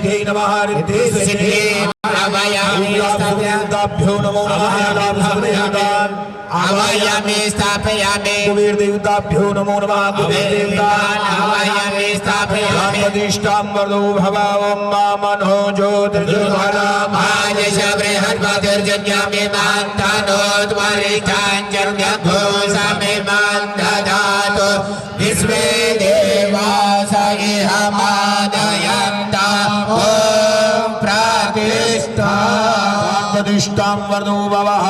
नमः देवताभ्यो नमो नमः आवायामि स्थापयामि कुबेर देवताभ्यो नमो नमः कुबेर देवता आवायामि स्थापयामि प्रतिष्ठां वर्धो भव ओम मनो ज्योतिर्ज्योतिर्गला आजश बृहस्पतिर्जन्यामि मान्तानोद्वारिताञ्जन्यभो समे मान्दधातु विश्वे देवासहि हमादयन्ता ॐ प्रतिष्ठा प्रतिष्ठां वर्धो भवः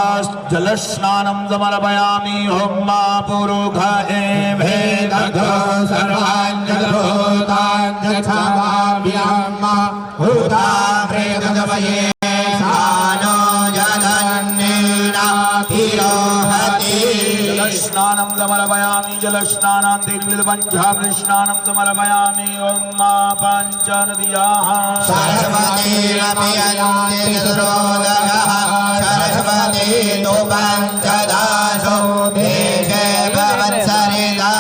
जलस्नानं समर्पयामि ओम मा पुरोघे भेदघो सर्वाञ्जलोताञ्जक्षमाभ्याम् भूता प्रेतगवये सानो जगन्नेन तिरोहति जलस्नानं समर्पयामि जलस्नानान्तिर्विदपञ्चामृतस्नानं समर्पयामि ओम मा पञ्चनद्याः सरस्वतीरपि अयन्तिरोदरः सरस्वती तु पञ्चदासो देशे भवत्सरिता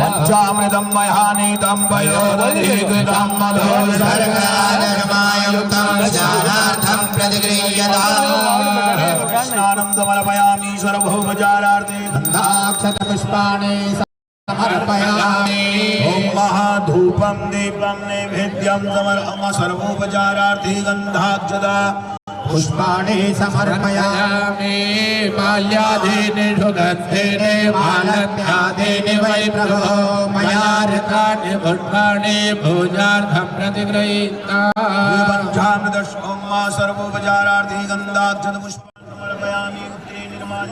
पञ्चामृतं मयानीतं वयोदधीकृतं मधो सर्गराजमायुक्तं स्नानार्थं प्रतिगृह्यताम् स्नानं समर्पयामि सर्वोपचारार्थे गन्धाक्षतपुष्पाणि समर्पयामि ओम महाधूपं दीपं नैवेद्यं समर्पयामि सर्वोपचारार्थे गन्धाक्षता पुष्पाणि समर्पयामि माल्यादीनि सुगन्धीनि मालत्यादीनि वै प्रभो मया ऋतानि पुष्पाणि पूजार्थं प्रतिगृहीतानि पञ्चामृतम् ओम सर्वोपचारार्थे गन्धाक्षत पुष्पाणि समर्पयामि उत्तरे निर्माण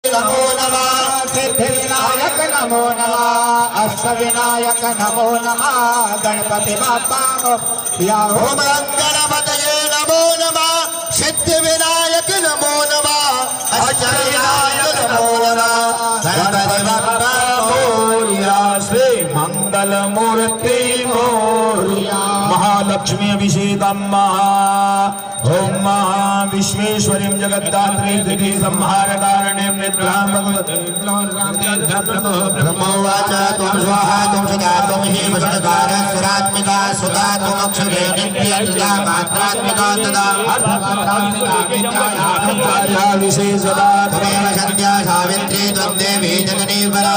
नमो नमः सिद्धिविनायक नमो नमः अष्टविनायक नमो नमः गणपति बाप्पा मोरया ओम गणपतये नमो नमः सिद्धिविनायक नमो नमः अष्टविनायक नमो नमः गणपति बाप्पा मोरया श्री मंगल मूर्ति मोरया महालक्ष्मी अभिषेकं ओम विश्वेश्वरीं जगद्धात्री दिति संहार कारणें निद्रां ब्रह्मोवाच त्वं स्वाहा त्वं सदा त्वं हि वषट्कार सुरात्मिका सुता त्वमक्षरे नित्यं मात्रात्मिका तदा विशेषदा त्वमेव सन्ध्या सावित्री त्वं देवी जननी वरा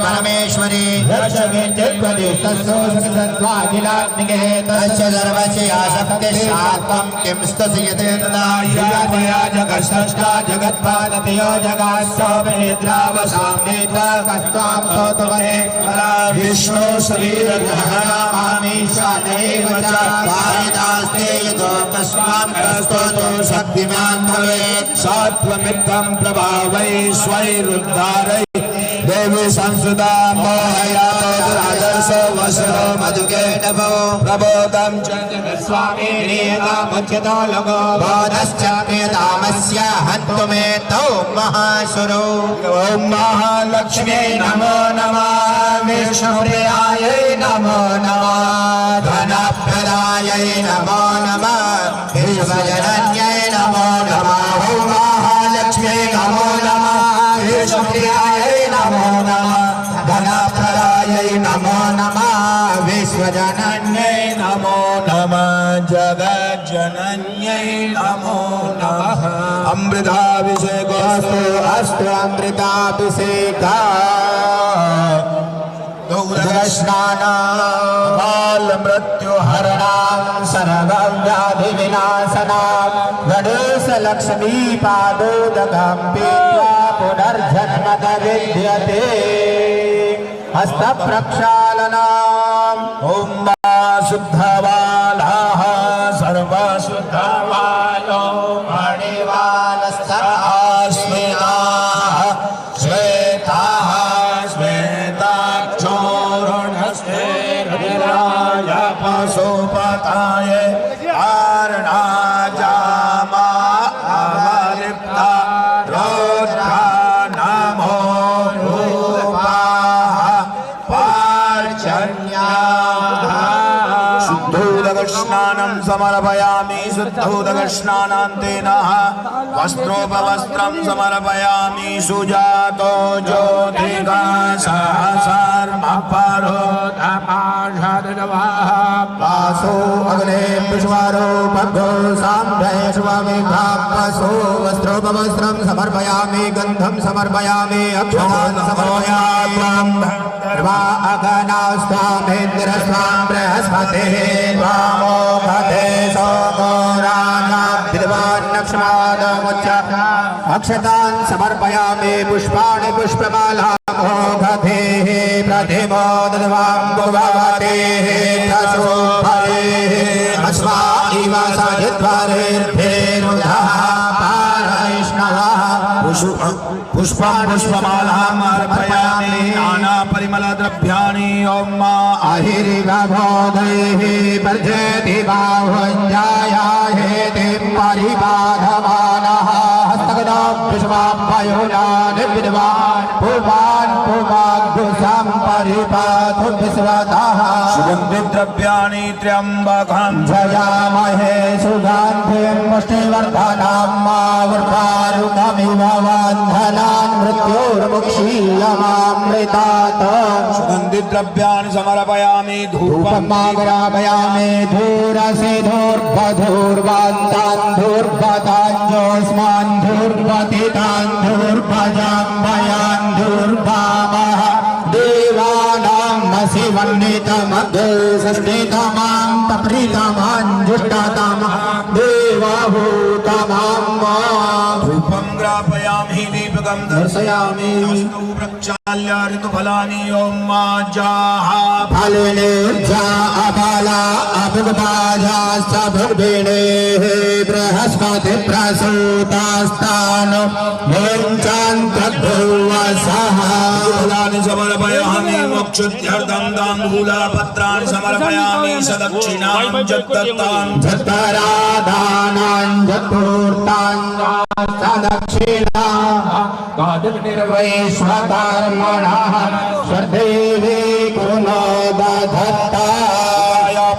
परमेश्वरी सर्वस्याशक्तिशात्वं किं स्तस्यते तदा जगत्सृष्टा जगत्पादतयो जगास्सोमेद्रावसाम्नेतकस्त्वां स्तोतवहे विष्णु शरीरग्रहणामीशानैव च कारिदास्ते यतो कस्मां स्तोतो शक्तिमान् भवेत् सात्वमिद्धं प्रभावै स्वैरुद्धारै देवी संस्कृता मोहयातो दुरादर्शो वसो मधुकेटभो प्रबोधं च जगत्स्वामी नियतामुच्यतो लोको बोधश्च प्रियतामस्य हन्तुमेतौ महासुरो ॐ महालक्ष्म्यै नमो नमः विष्णुप्रियायै नमो नमः धनप्रदायै नमो नमः विश्वजनन्यै नमो नमः ॐ महालक्ष्म्यै नमो नमः विष्णुप्रियायै नमो नमः धनप्रदायै नमो नमः विश्वजनन्यै नमो नमः जगज्जनन्यै नमो नमः अमृताभिषेकोऽस्तु अस्तु अमृताभिषेकः गौरस्नानां मृत्युहरणां सर्वव्याधिविनाशनां गणेशलक्ष्मीपादोदकं पीत्वा पुनर्जन्म विद्यते हस्तप्रक्षालनम् ॐ शुद्धवालाः सर्वशुद्धवालो मणिवालस्तस्मिनाः श्वेताः श्वेताक्षोरुणस्तेर्विराय पशुपताय आर्णाजामा अवलिप्ता रौद्रा नमो रूपाः पार्जन्याः शुद्धोदकस्नानं समर्पयामि शुद्धोदकस्नानान्तेन वस्त्रोपवस्त्रं समर्पयामि सुजातो ज्योतिका सहसर्मपरोधमाषदवाः वासो अग्ने पुष्पारो भगो साम्भ्यश्वमिभापसो वस्त्रोपवस्त्रं समर्पयामि गन्धं समर्पयामि अक्षतान् समर्पयामि वा अगनास्त्वामेन्द्रस्त्वां बृहस्पतिः वामो भते सोमो राजाभिद्वान्नक्ष्मादमुच्च अक्षतान् समर्पयामि पुष्पाणि पुष्पमालामो गधेः प्रतिमो दद्वाम्बुभवतेः प्रसोभरेः अस्मा इव सजिद्वरेर्भेरुधः पारैष्णवः पुष्पमालाम् अर्पयामि नानापरिमलद्रव्याणि ॐ अहिरिवबोधैः वर्धेति बाहुञ्जायाहेति परिबाधमानः हस्तगदां विश्वाभयोनानि विद्वान् पुवान् पुवाग्भुषं परिपातु विश्वतः सुगन्धिद्रव्याणि त्र्यम्बकं जयामहे सुगन्धिं पुष्टिवर्धनं मावृतारुकमिव बन्धनान् मृत्योर्मुक्षीयमामृतात् सुगन्धिद्रव्याणि समर्पयामि धूपमाग्रापयामि धूरसे धूर्बधूर्वान्तान् धूर्बताञ्जोऽस्मान् धूर्बतितान् धूर्भजाम्भयान् धूर्भामः देवानां शिवन्नितमग्षष्टितमां तप्रीतमाञ्जुष्टतमः देवभूतमां धूपं ग्रापयामि दीपकं दर्शयामि अस्तु प्रक्षाल्य ऋतुफलानि ॐ माजाः फलिनेर्जा अबला अभुगबाजाश्च भुर्भिणेः बृहस्पति प्रसूतास्तान् मुञ्चान्तर्भुवसः फलानि समर्पयामि मोक्षुत्यर्थं ताम्बूलपत्राणि समर्पयामि सदक्षिणां जत्तत्तां जत्तराधानां जत्पूर्तां सदक्षिणाः गादिर्निर्वैश्वकर्मणः श्रद्धेवे कुलो दधत्ता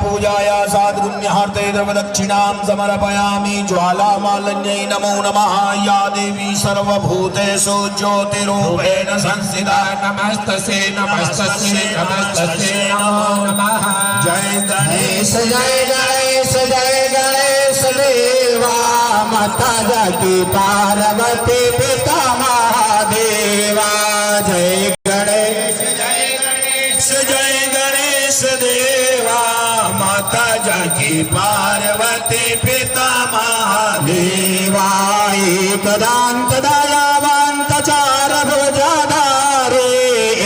पूजाय साधुन्यहार्थे द्रवदक्षिणां समर्पयामि ज्वालामालिन्यै नमो नमः या देवी सर्वभूतेषु ज्योतिरूपेण संस्थिता नमस्तस्यै नमस्तस्यै नमस्तस्यै नमो नमः जय गणेश जय गणेश जय गणेश देवा माता जाकी पार्वती पिता महादेवा जय गणेश जय गणेश देवा माता जाकी पार्वती पिता महादेवा एकदंत दयावंत चार भुजाधारे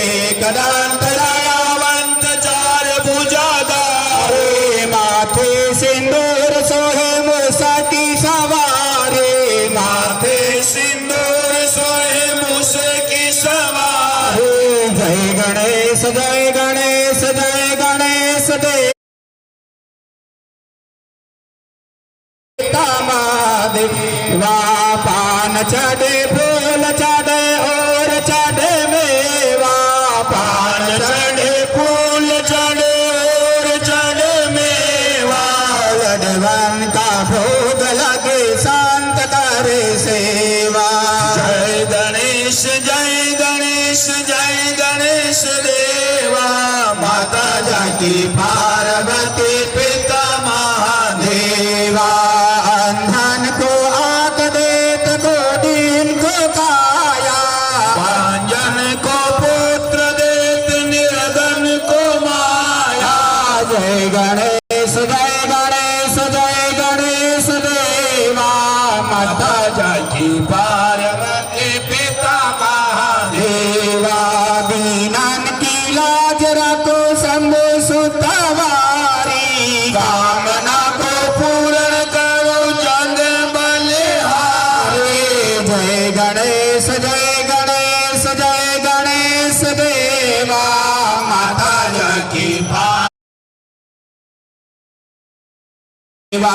एकदंत दयावंत चार भुजाधारे माथे सिंदूर सोहे मुसकी सवारे माथे सिंदूर सोहे मुसकी सवार जय गणेश जय गणेश जय गणेश देवा पान चढ़े फूल चढ़े और चढ़े मेवा पान चढ़े फूल चढ़े और चढ़े मेवा लडवन का भोग लगे शांत करे सेवा जय गणेश जय गणेश जय गणेश देवा माता जाकी पार्वती पिता महादेवा अंधन को आंख देत को दीन को काया पांजन को पुत्र देत निर्धन को माया जय गणेश जय गणेश जय गणेश देवा माता जाकी पार्वती पिता महादेवा देवा दीनन की लाज रखो शंभु सुतवारी कामना को पूर्ण करो चंद बलिहारी जय गणेश जय गणेश जय गणेश देवा माता जाकी देवा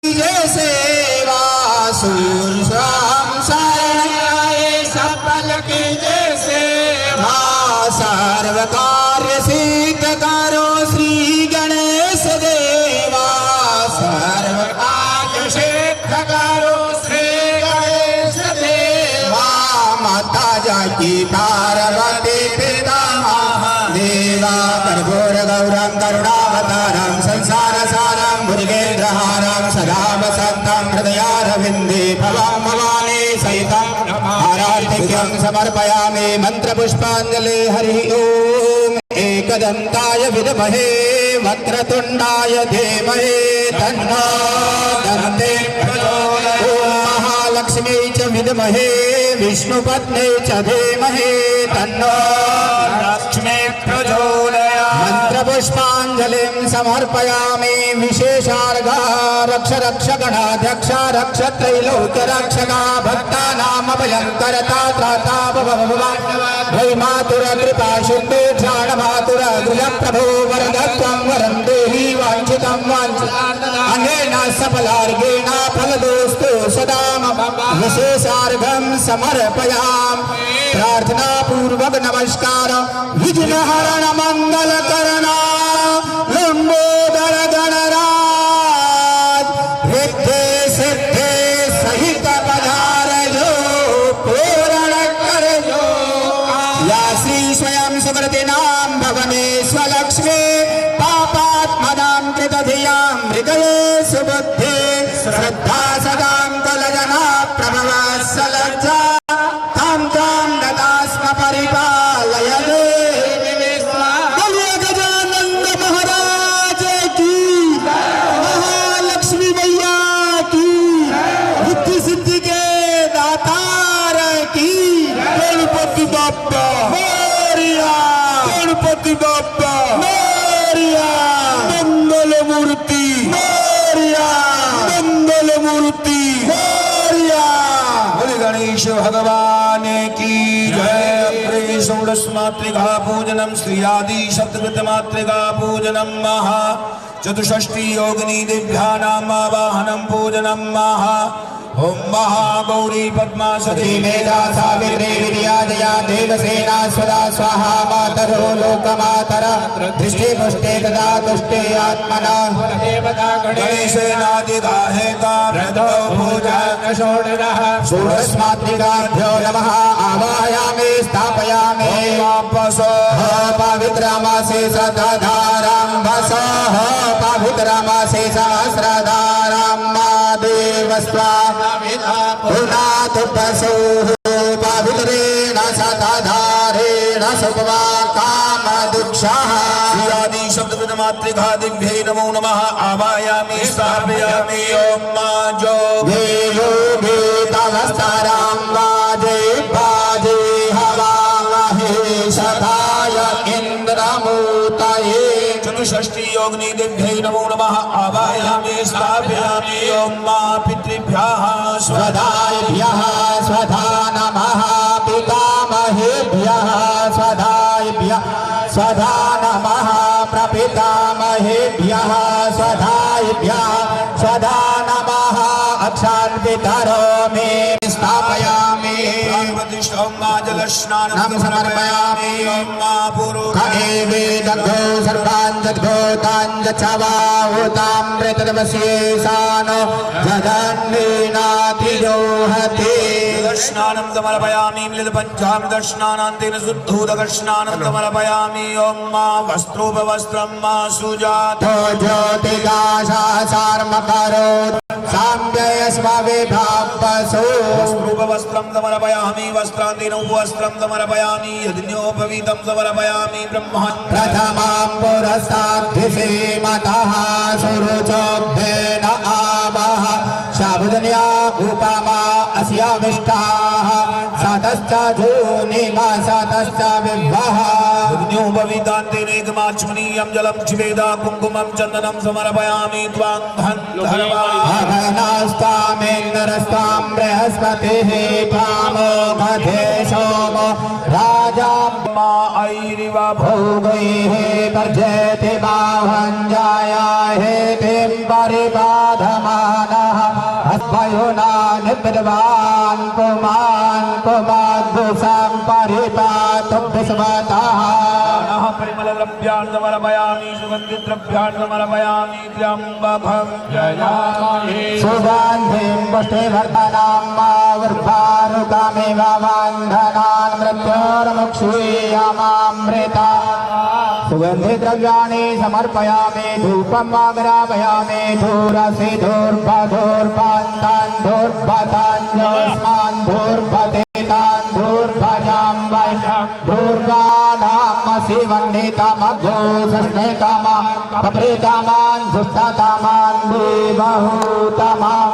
जय सेवा सूर श्याम शरण आए सफल की जय सेवा सर्व कार्य सिद्ध करो श्री गणेश देवा सर्व कार्य सिद्ध करो श्री गणेश देवा माता जाकी पार्वती पिता महादेवा कर्पूर गौरम करुणावतारम संसार सारम भुजगेन्द्रहारम सदा वसन्तं हृदयारविन्दे भवं भवानी सहितं आराधिक्यं समर्पयामि मंत्रपुष्पाञ्जलि हरि ओम एकदन्ताय विद्महे वक्रतुण्डाय धीमहि तन्नो दन्ते प्रचोदयात् ओम महालक्ष्मी च विद्महे विष्णुपत्नी च धीमहि तन्नो लक्ष्मी प्रचोदयात् मंत्रपुष्पाञ्जलिं समर्पयामि विशेषार्घा रक्ष रक्ष गणाध्यक्ष रक्ष त्रैलोक्य रक्षका भक्तानामभयङ्करता त्राता भव मातुर कृपा सिन्धु क्षाण मातुर गृह प्रभो वरदत्वं वरं देहि वाञ्छितं अनेन सफलार्घेण फलदोस्तु सदा मम विशेषार्घं समर्पयामि प्रार्थना पूर्वक नमस्कार विघ्नहरण मंगल करना लंबोदर गणराज रिद्धे सिद्धे सहित पधार जो पूर्ण कर जो या श्री स्वयं सुकृति नाम भवनेश्वर लक्ष्मी पापात्मनां कृतधियां हृदये सुबुद्धि श्रद्धा सदां कलजना प्रभव सलज्जा तां तां ददास्म परिपालय बोलिए गजानंद महाराज की महालक्ष्मी मैया की बुद्धि सिद्धि के दातार की गणपति बाप्पा मोरिया गणपति बाप्पा मोरिया मंगल मूर्ति मोरिया मंगल मूर्ति मोरिया बोले गणेश भगवान की जय षोडश मातृका पूजनम श्री आदि सप्तकृत मातृका पूजनम महा चतुष्षष्टि योगिनी दिव्यानाम आवाहनम पूजनम महा ओम महागौरी पद्मा सती मेधा सावित्री विद्याजया देवसेना स्वदा स्वाहा मातरो लोकमातर दृष्टि पुष्टे तदा तुष्टे आत्मना देवता गणेशेनादिगाहेता पूजा षोडश मातृकाभ्यो नमः आवाहयामि स्थापयामि पशो पवित्रमासे श्रद्धाधारां वसः पवित्रमासे सहस्रधारां मा देवस्वा पुनातु पशुः पवित्रेण शतधारेण सुपवा कामदुक्षः श्रीयादि शब्द मातृका दिव्यै नमो नमः आवायामि स्थापयामि ओम माजो देयो तवस्तरां वाजे बाजे हवामहे सदाय इन्द्रमूतये चतुष्षष्टि योगिनी दिव्यै नमो नमः आवायामि स्थापयामि ओम मा पितृभ्यः स्वधायभ्यः स्वधा नमः पितामहेभ्यः स्वधायभ्यः स्वधा नमः प्रपितामहेभ्यः स्वधायभ्यः स्वधा नमः अक्षान् पितरो मे स्थापयामि ओम मा जलस्नानं समर्पयामि ओम मा खगेवे दग्धो सर्वान् जद्भूतान् जच्छवाहुतामृतदवस्येषानो जगन्नेनातिरोहते स्नानं समर्पयामि मिलितपञ्चामृतस्नानान्तेन शुद्धोदकस्नानं समर्पयामि ओम मा वस्त्रोपवस्त्रं मा सुजात तो ज्योतिकाशासार्मकरोत् साम्ययस्मविभावसो वस्त्रोपवस्त्रं समर्पयामि वस्त्रान्तेन वस्त्रं समर्पयामि यज्ञोपवीतं समर्पयामि ब्रह्मन् प्रथमां पुरस्ताद्धिसेमतः सुरुचोभ्येन आवः शाबुदन्या उपमा अस्याविष्टाः सतश्च जूनिमा सतश्च विभ्वः यज्ञोपवीतान्तेन एकमाचमनीयं जलं क्षिपेदा कुङ्कुमं चन्दनं समर्पयामि त्वां अभयनास्तामेन्द्रस्तां बृहस्पतिः त्वामो मधे सोमो राजा मा ऐरिव भोगैः पर्जयति बाहुञ्जाया हेतिं परिबाधमानः अस्मयुना निबद्वान् पुमान् पुमाद्भुषं परिपातुं विस्मतः परिमलद्रव्यान् समर्पयामि सुगन्धिद्रव्यान् समर्पयामि त्र्यम्बकं जयामहे सुगन्धिं पुष्टिवर्धनां मावृर्भारुकामिव बन्धनान् मृत्योर्मुक्षीयमामृता सुगन्धिद्रव्याणि समर्पयामि धूपम् आग्रापयामि धूरसि धूर्भधूर्भान्तान् धूर्भताञ्जस्मान् धूर्भतेतान् धूर्भजां वैषं धूर्वाणामसि वह्नितमघो सस्नेतमां पप्रेतमान् सुस्थतमान् देवहूतमां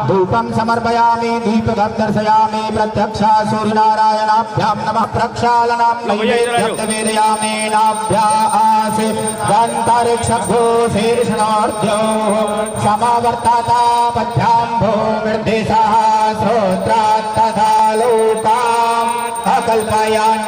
धूपं समर्पयामि दीपकं दर्शयामि प्रत्यक्षा सूर्यनारायणाभ्यां नमः प्रक्षालनं नैवेद्यं निवेदयामि नाभ्यासि गन्तरिक्षघोषीर्षणार्ध्यो समावर्तता पद्भ्यां भूमिर्दिशः श्रोत्रात् तथा लोकाम् अकल्पयन्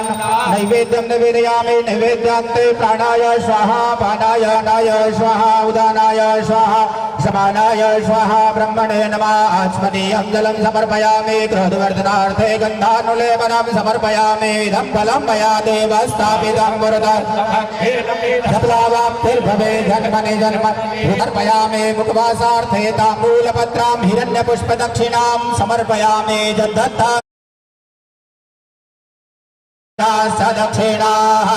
नैवेद्यं निवेदयामि नैवेद्यान्ते प्राणाय स्वाहा पानाय नाय स्वाहा उदानाय स्वाहा समानाय स्वाहा ब्रह्मणे नमः आचमनीयं जलं समर्पयामि क्रोधवर्धनार्थे गन्धानुलेपनं समर्पयामि इदं फलं मया देव स्थापितं पुरतः सफलावाप्तिर्भवे जन्मनि जन्म समर्पयामि मुखवासार्थे ताम्बूलपत्रां हिरण्यपुष्पदक्षिणां समर्पयामि यद्दत्ता दक्षिणाः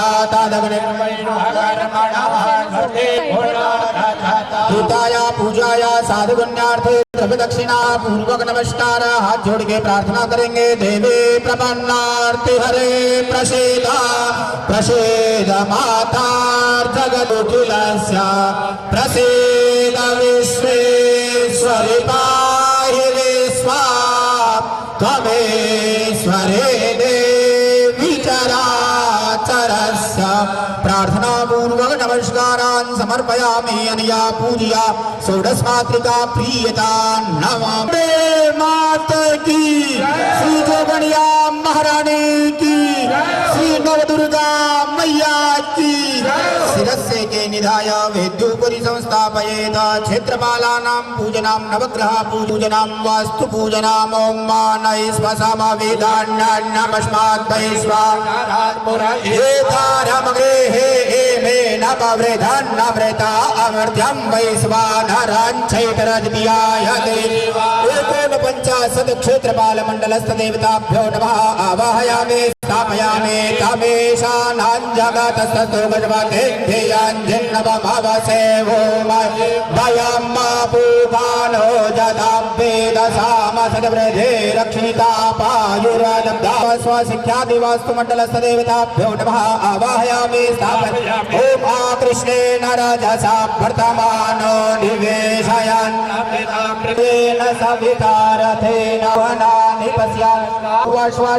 हिताया पूजाया साधुगण्यार्थे द्रव्य दक्षिणा पूर्वक नमस्कार हाथ जोड़ के प्रार्थना करेंगे देवी प्रपन्नार्ति हरे प्रसीदा प्रसीद माता जगदुखिलस्य प्रसीद विश्वेश्वरि पाहि विश्वा त्वमेश्वरे चरस्य प्रार्थना पूर्वक नमस्कारान् समर्पयामि अनया पूजया षोडशमातृका प्रीयता नमः मात की श्री जोगणिया महारानी की श्री नवदुर्गा मैया की शिरस्य के निधाय वेद्योपरि संस्थापयेत क्षेत्रपालानां पूजनां नवग्रह पूजनां वास्तु पूजनां ओम मानय स्वसमवेदान्नमस्मात् वैश्वानरामग्रेहे एमे नववृधन्नमृता अमृत्यं वैश्वानराञ्चैतरद्वियायते एकोनपञ्चाशत् क्षेत्रपालमण्डलस्थ देवताभ्यो नमः आवाहयामि स्थापयामि तमेशानां जगतस्तु गजवतेभ्यञ्जिन्नवमवसे वयं मा पूपानो जदाभ्येदसामसद्वृद्धे रक्षिता पायुरदब्धा स्वशिख्यादिवास्तुमण्डलस्थदेवताभ्यो नमः आवाहयामि स्थापयामि ॐ कृष्णेन रजसा वर्तमानो निवेशयन् सवितारथेन वनानि पश्यान्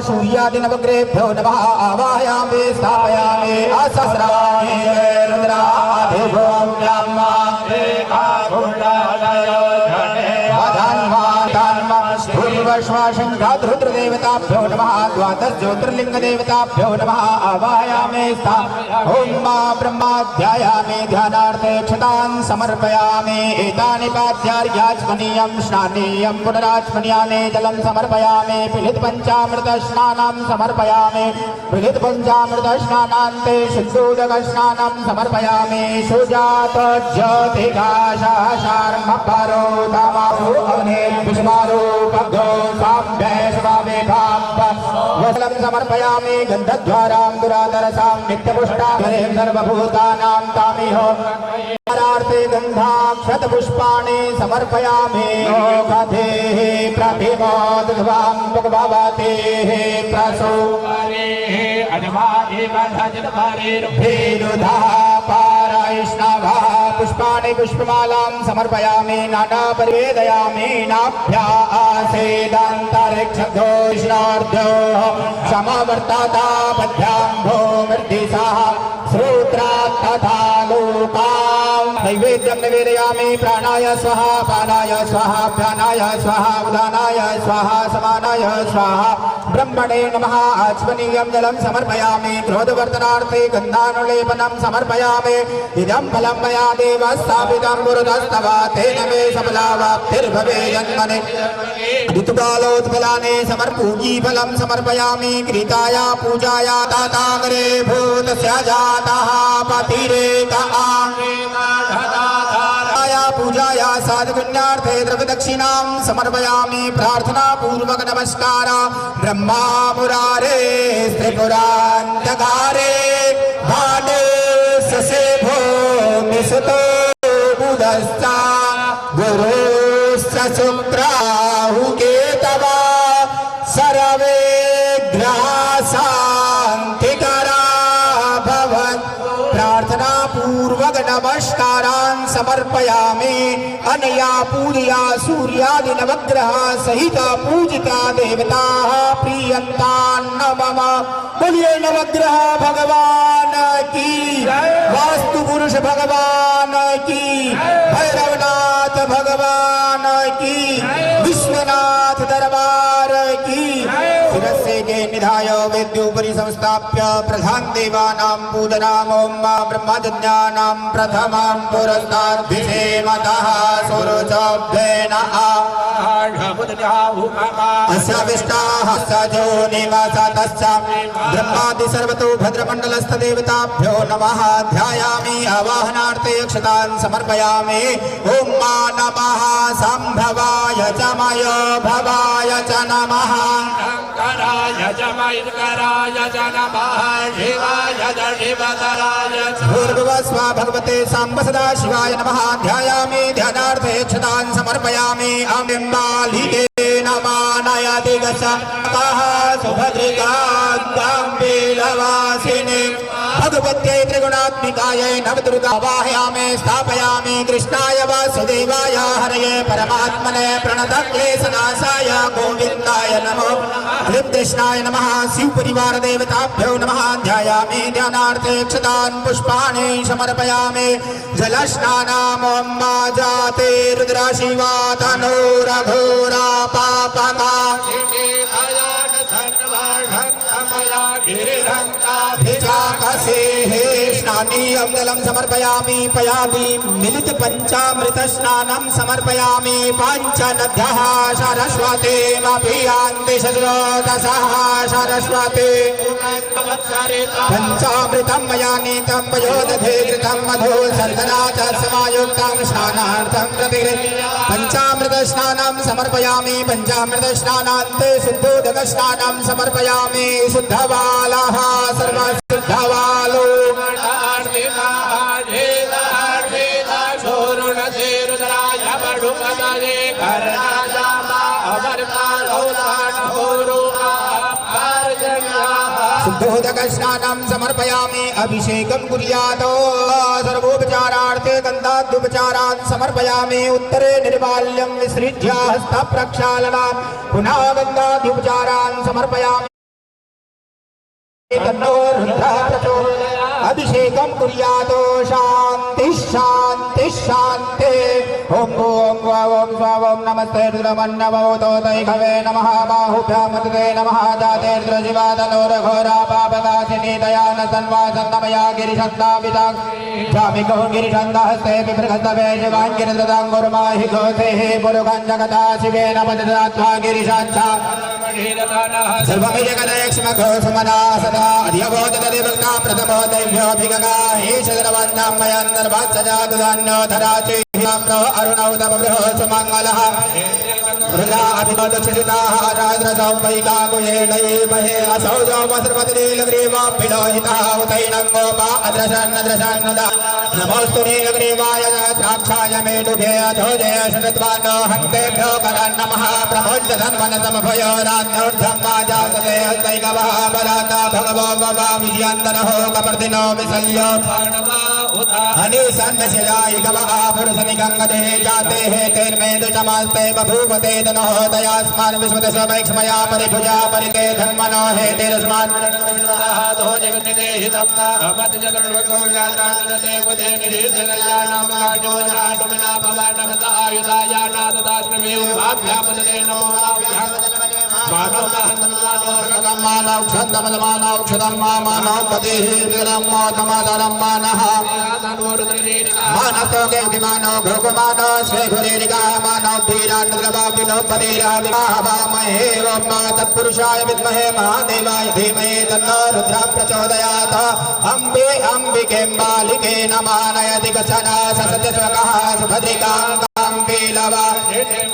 सूर्यादिनवग्रेभ्यो नमः आवाहयामि स्थापयामि असहस्राणि रुद्राधिभों रुद्रदेवताभ्यो नमः द्वादश ज्योतिर्लिंगदेवताभ्यो नमः आवाहयामि ॐ मा ब्रह्माध्यायामि ध्यानार्थे क्षतान् समर्पयामि एतानि पाद्यार्घ्याचमनीयं स्नानीयं पुनराचमनीयानि जलं समर्पयामि पिहित पंचामृत स्नानं समर्पयामि पिहित पंचामृत स्नानान्ते शुद्धोदक स्नानं समर्पयामि सुजात ज्योतिघाशार्म परो तमो अग्ने विष्मारो पग्धो वसलं समर्पयामि गन्धद्वारां दुरादरसां नित्यपुष्टां सर्वभूतानां तामिहो परार्थे गन्धाक्षतपुष्पाणि समर्पयामि कथेः प्रतिमोद्ध्वां भगवतेः प्रसूवरेः अजमादिवधजतपरेरुभेरुधा पारैष्णवः पुष्पाणि पुष्पमालां समर्पयामि नाना परिवेदयामि नाभ्यासेदन्तरिक्षघोष्णार्ध्यो समवर्तता पद्भ्याम्भो मृद्दिशः श्रोत्रात् तथा लोकां नैवेद्यं निवेदयामि प्राणाय स्वाहा पानाय स्वाहा ध्यानाय स्वाहा उदानाय स्वाहा समानाय स्वाहा ब्रह्मणे नमः आचमनीयं जलं समर्पयामि क्रोधवर्धनार्थे गन्धानुलेपनं समर्पयामि इदं फलं मया देव स्थापितं पुरतस्तव तेन मे सफलावाप्तिर्भवेयन्मने ऋतुकालोत्फलानि समर्पूजी फलं समर्पयामि क्रीताया पूजाया दाताग्रे भूतस्य जातः पतिरेक पूजाया साधुपुण्यार्थे द्रव्यदक्षिणां समर्पयामि प्रार्थना पूर्वक नमस्कार ब्रह्मा मुरारे त्रिपुरान्तकारे भाले ससेभो निसतो बुधश्च गुरुश्च शुक्राहुकेतवा सर्वे ग्रहशान्तिकरा भवन् प्रार्थना पूर्वक नमस्कारान् समर्पयामि अनया पूजया सूर्यादि नवग्रह सहित पूजिता देवताः प्रीयन्तान्न मम बोलिए नवग्रह भगवान की वास्तु पुरुष भगवान की भैरवनाथ भगवान की विश्वनाथ दरबार की शिरस्से के निधाय वेद्योपरि संस्थाप्य प्रधान देवानां पूजनाम् ॐ ब्रह्मजन्यानां प्रथमां पुरस्ताद्भिषेमतः सुरुचभ्येन अस्याविष्टाः सजो निवासतश्च ब्रह्मादि सर्वतो भद्रमण्डलस्थदेवताभ्यो नमः ध्यायामि आवाहनार्थे अक्षतान् समर्पयामि ॐ मा नमः सम्भवाय च मय भवाय च नमः कराय च मयुकराय च नमः शिवाय च शिवकराय च भूर्भुवस्व भगवते साम्ब सदा शिवाय नमः ध्यायामि ध्यानार्थे अक्षतान् समर्पयामि अम्बिम्बालिके नमानयति गच्छतः सुभद्रिकाम्बेलवासिने भगवत्यै त्रिगुणात्मिकायै नवदुर्गा वाहयामि स्थापयामि कृष्णाय वासुदेवाय हरये परमात्मने प्रणतक्लेशनाशाय गोविन्दाय नमो हरिकृष्णाय नमः शिवपरिवार देवताभ्यो नमः ध्यायामि ध्यानार्थे क्षतान् पुष्पाणि समर्पयामि जलस्नानाम् ॐ मा जाते रुद्रशिवा तनोरघोरा पापका गिरिरङ्काभिजाकसेः नानीयं जलं समर्पयामि पयामि मिलित पंचामृत स्नानं समर्पयामि पञ्चनद्यः सरस्वतीमभियान्ति शश्रोतसः सरस्वती पंचामृतं मया नीतं पयोदधे घृतं मधु सर्दना च समायुक्तं स्नानार्थं प्रति पंचामृत स्नानं समर्पयामि पंचामृत स्नानान्ते शुद्धोदक स्नानं समर्पयामि शुद्धबालः सर्वशुद्धबालो शुद्धोदक स्नानं समर्पयामि अभिषेकं कुर्यात् सर्वोपचारार्थे गन्धाद्युपचारान् समर्पयामि उत्तरे निर्माल्यं विसृज्य हस्तप्रक्षालनं पुनः गन्धाद्युपचारान् समर्पयामि तन्नो रुद्रः प्रचोदयात् अभिषेकं कुर्यात् शान्ति शान्ति शान्ति ओम ओम ओम ओम नमस्ते रुद्रमन्नवोतोदैघवे नमः बाहुभ्यामते नमः जाते रुद्रजीवादनोरघोरा पापदासिनी दयान सन्वासन्नमया गिरिशन्दापिता स्वामिको गिरिशन्दहस्ते विबृहस्तवे शिवाङ्गिरिदृताङ्गुर्माहि घोषेः पुरुगञ्जगता शिवेन पतिदात्वा गिरिशाञ्चा सर्वमि जगदयक्ष्मघो सुमना सदा अधियबोधतदिवक्ता प्रथमो दैव्योऽभिगगा ईशदरवन्नां मयन्दर्भात्सजातुधान्यो धराचि अरुणौतम बृहत्सुमङ्गलः रुद्रा अभिमोदक्षिताः राद्रसौपैकाकुयेणैमहे असौ जौमसर्वतिनीलग्रीवाभिलोहितः उतैनं गोपा अद्रशन्नद्रशन्नुदा नमोऽस्तु नीलग्रीवाय द्राक्षाय मेढुभे अधो जय शतत्वानो हन्तेभ्यो करन्नमः प्रमोद्य धन्वनसमभयो राज्ञोर्धं वाजातते हस्तैकवः बलाता भगवो ववामिष्यन्तनहो कपर्दिनो विसल्यो हनिसन्नशिलायिकवः पुरुषनिगङ्गते जाते हे तेर्मेदुचमास्ते बभूवते तनोः दयास्मान् विश्वदशमैक्ष्मया परिभुजा परिते धन्मनो हे तेरस्मान् मानसोगे विमानो भोगमानो स्वेघुरेरिगा मानो वीरान्नद्रवापिनो पदेराविवाहवामहे रोमा तत्पुरुषाय विद्महे महादेवाय धीमहि तन्नो रुद्रः प्रचोदयात् अम्बे अम्बिके बालिके नमः नयति कचन ससत्यस्वकः सुभद्रिकां पीलवा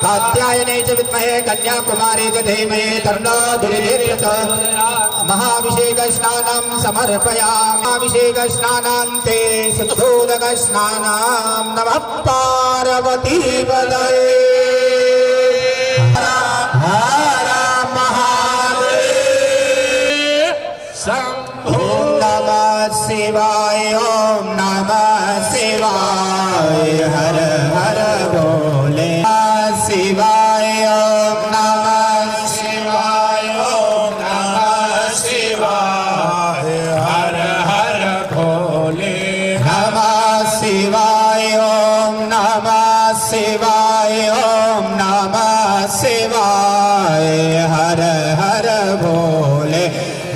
कात्यायने च विद्महे कन्याकुमारी च धीमहि तन्नो दुर्गे प्रचोदयात् महाभिषेक स्नानं समर्पयामि महाभिषेक स्नानान्ते शुद्धोदक स्नानं नमः पार्वती पदये हर महादेव शंभो नमः शिवाय ओम नमः शिवाय हर हर भोले शिवाय ओम नमः शिवाय ओम नमः शिवाय हर हर भोले नमः शिवाय ओम नमः शिवाय ओम नमः शिवाय हर हर भोले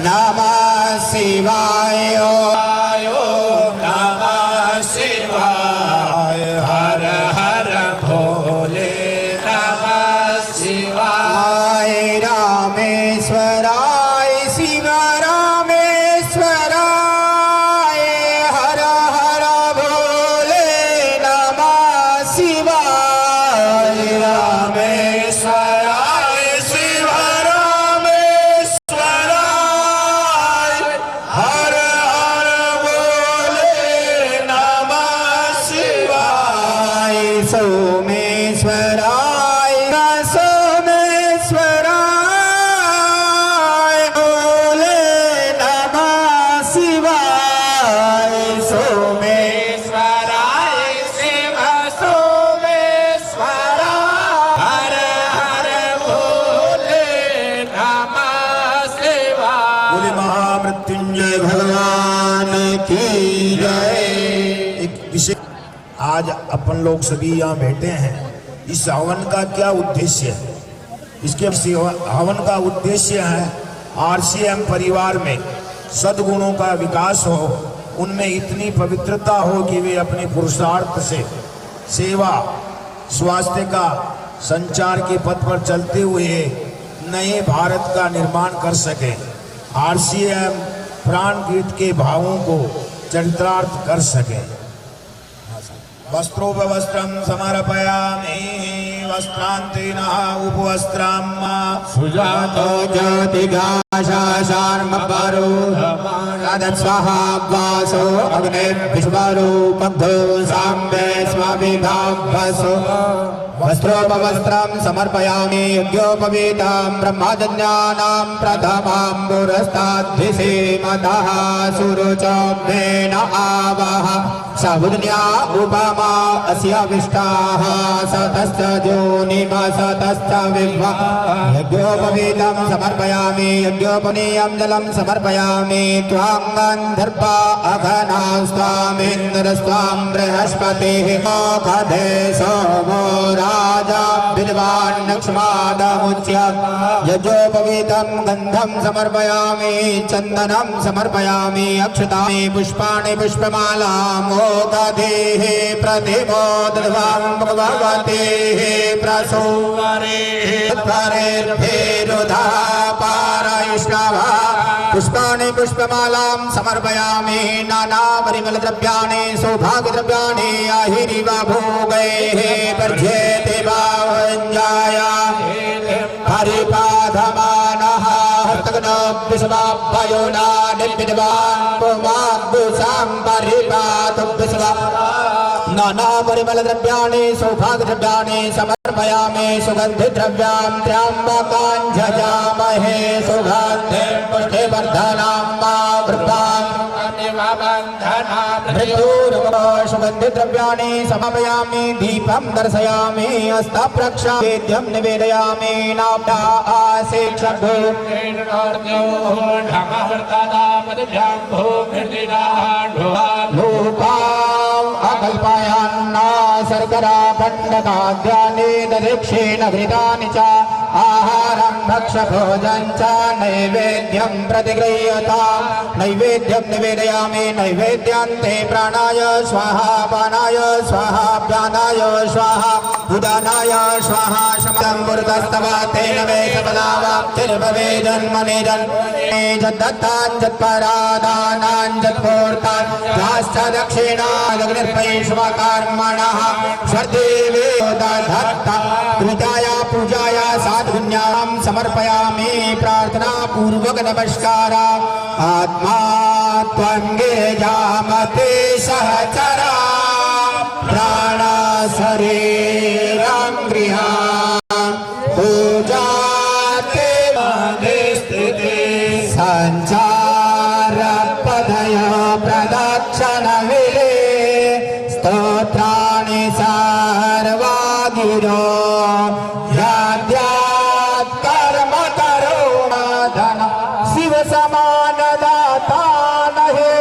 नमः शिवाय ओम नमः शिवाय हर हर भोले नमः शिवाय रामेश्वराय शिव रामेश्वराय हर हर भोले नमः शिवाय रामेश्वराय शिव रामेश्वराय हर हर भोले नमः शिवाय सोमेश्वराय सोमेश्वराय भोले नमः शिवाय सोमेश्वराय शिव सोमेश्वराय हर हर भोले नमः शिवाय बोले महामृत्युंजय भगवान की जय। एक विषय आज अपन लोग सभी यहाँ बैठे हैं, इस हवन का क्या उद्देश्य है? इसके हवन का उद्देश्य है आरसीएम परिवार में सद्गुणों का विकास हो उनमें इतनी पवित्रता हो कि वे अपने पुरुषार्थ से सेवा स्वास्थ्य का संचार के पथ पर चलते हुए नए भारत का निर्माण कर सके। आरसीएम प्राणगीत के भावों को चरितार्थ कर सके। वस्त्रोपवस्त्रं समर्पयामि वस्त्रांतेन उपवस्त्रं सुजातो ज्योतिगाशार्मपरो स्वाहा वासो अग्ने विश्वरूपब्धो साम्बे स्वाभिभावसो वस्त्रोपवस्त्रं समर्पयामि यज्ञोपवीतं ब्रह्मजन्यानां प्रथमां पुरस्ताद्धिसेमतः सुरुचोभ्येन आवह सबुद्न्या उपमा अस्य विष्टाः सतश्च जोनिमसतश्च विभ्वा यज्ञोपवीतं समर्पयामि यज्ञोपनीयं जलं समर्पयामि त्वां गन्धर्वा अघनास्त्वामिन्द्रस्त्वां बृहस्पतिः मोखधे सोमो राजा विद्वान् लक्ष्मादमुच्य यज्ञोपवीतं गन्धं समर्पयामि चन्दनं समर्पयामि अक्षतानि पुष्पाणि पुष्पमालां मोदधेः प्रतिमोदध्वां भगवतेः प्रसूवरेर्भेरुधा पारयिष्णवा पुष्पाणि पुष्पमालां समर्पयामि नानापरिमलद्रव्याणि सौभाग्यद्रव्याणि आहिरिव भोगैः वर्ध्येते भावञ्जाय हरिपाधमानः हस्तग्नोऽभ्यसवाभ्ययोना निर्विद्वान् पुमाद्भुसां परिपातुभ्यसवा नानापरिमलद्रव्याणि सौभाग्यद्रव्याणि समर्पयामि सुगन्धिद्रव्यां त्र्यम्बकां झजामहे सुगन्धिं पुष्टिवर्धनां मा वृद्धां सुगन्धिद्रव्याणि समर्पयामि दीपं दर्शयामि हस्तप्रक्षालयं निवेदयामि नाभ्या आसेक्षभो अकल्पायान्ना शर्करा खण्डखाद्यानि दधिक्षेण घृतानि च आहारं भक्षभोजनं च नैवेद्यं प्रतिगृह्यताम् नैवेद्यं निवेदयामि नैवेद्यान्ते प्राणाय स्वाहा पानाय स्वाहा व्यानाय स्वाहा उदानाय स्वाहा शब्दं पुरतस्तवा तेन मे सपदावाप्तिर्भवेदन्मने जद्दत्तान् जत्परादानान् जत्पूर्तान् याश्च दक्षिणादग्निर्पैष्वकर्मणः सर्देवे दधत्ता पूजाया पूजाया साधुन्यां समर्पयामि प्रार्थना पूर्वक नमस्कारा आत्मा त्वंगे जामते सहचरा प्राणा शरीरं गृहा पूजाते मने स्थिते संचार पदय प्रदक्षिणविले स्तोत्राणि सर्वा गिरो याद्यात् कर्म करो धन शिव समान दाता नहे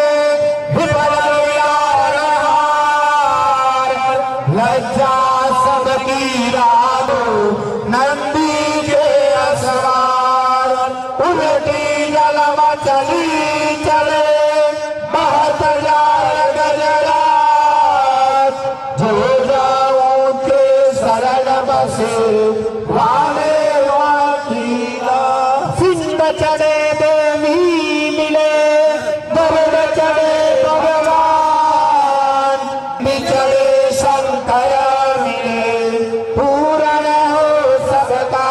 लज्जा सबकी रागो नंदी के असवार उल्टी जलवा चली चले बहत जाए गजरात जो जाओ के सरल बसे वाले वाकीला सिंह चढ़े देवी मिले गरुड़ चढ़े भगवान बिचड़े शंकर मिले पूर्ण हो सबका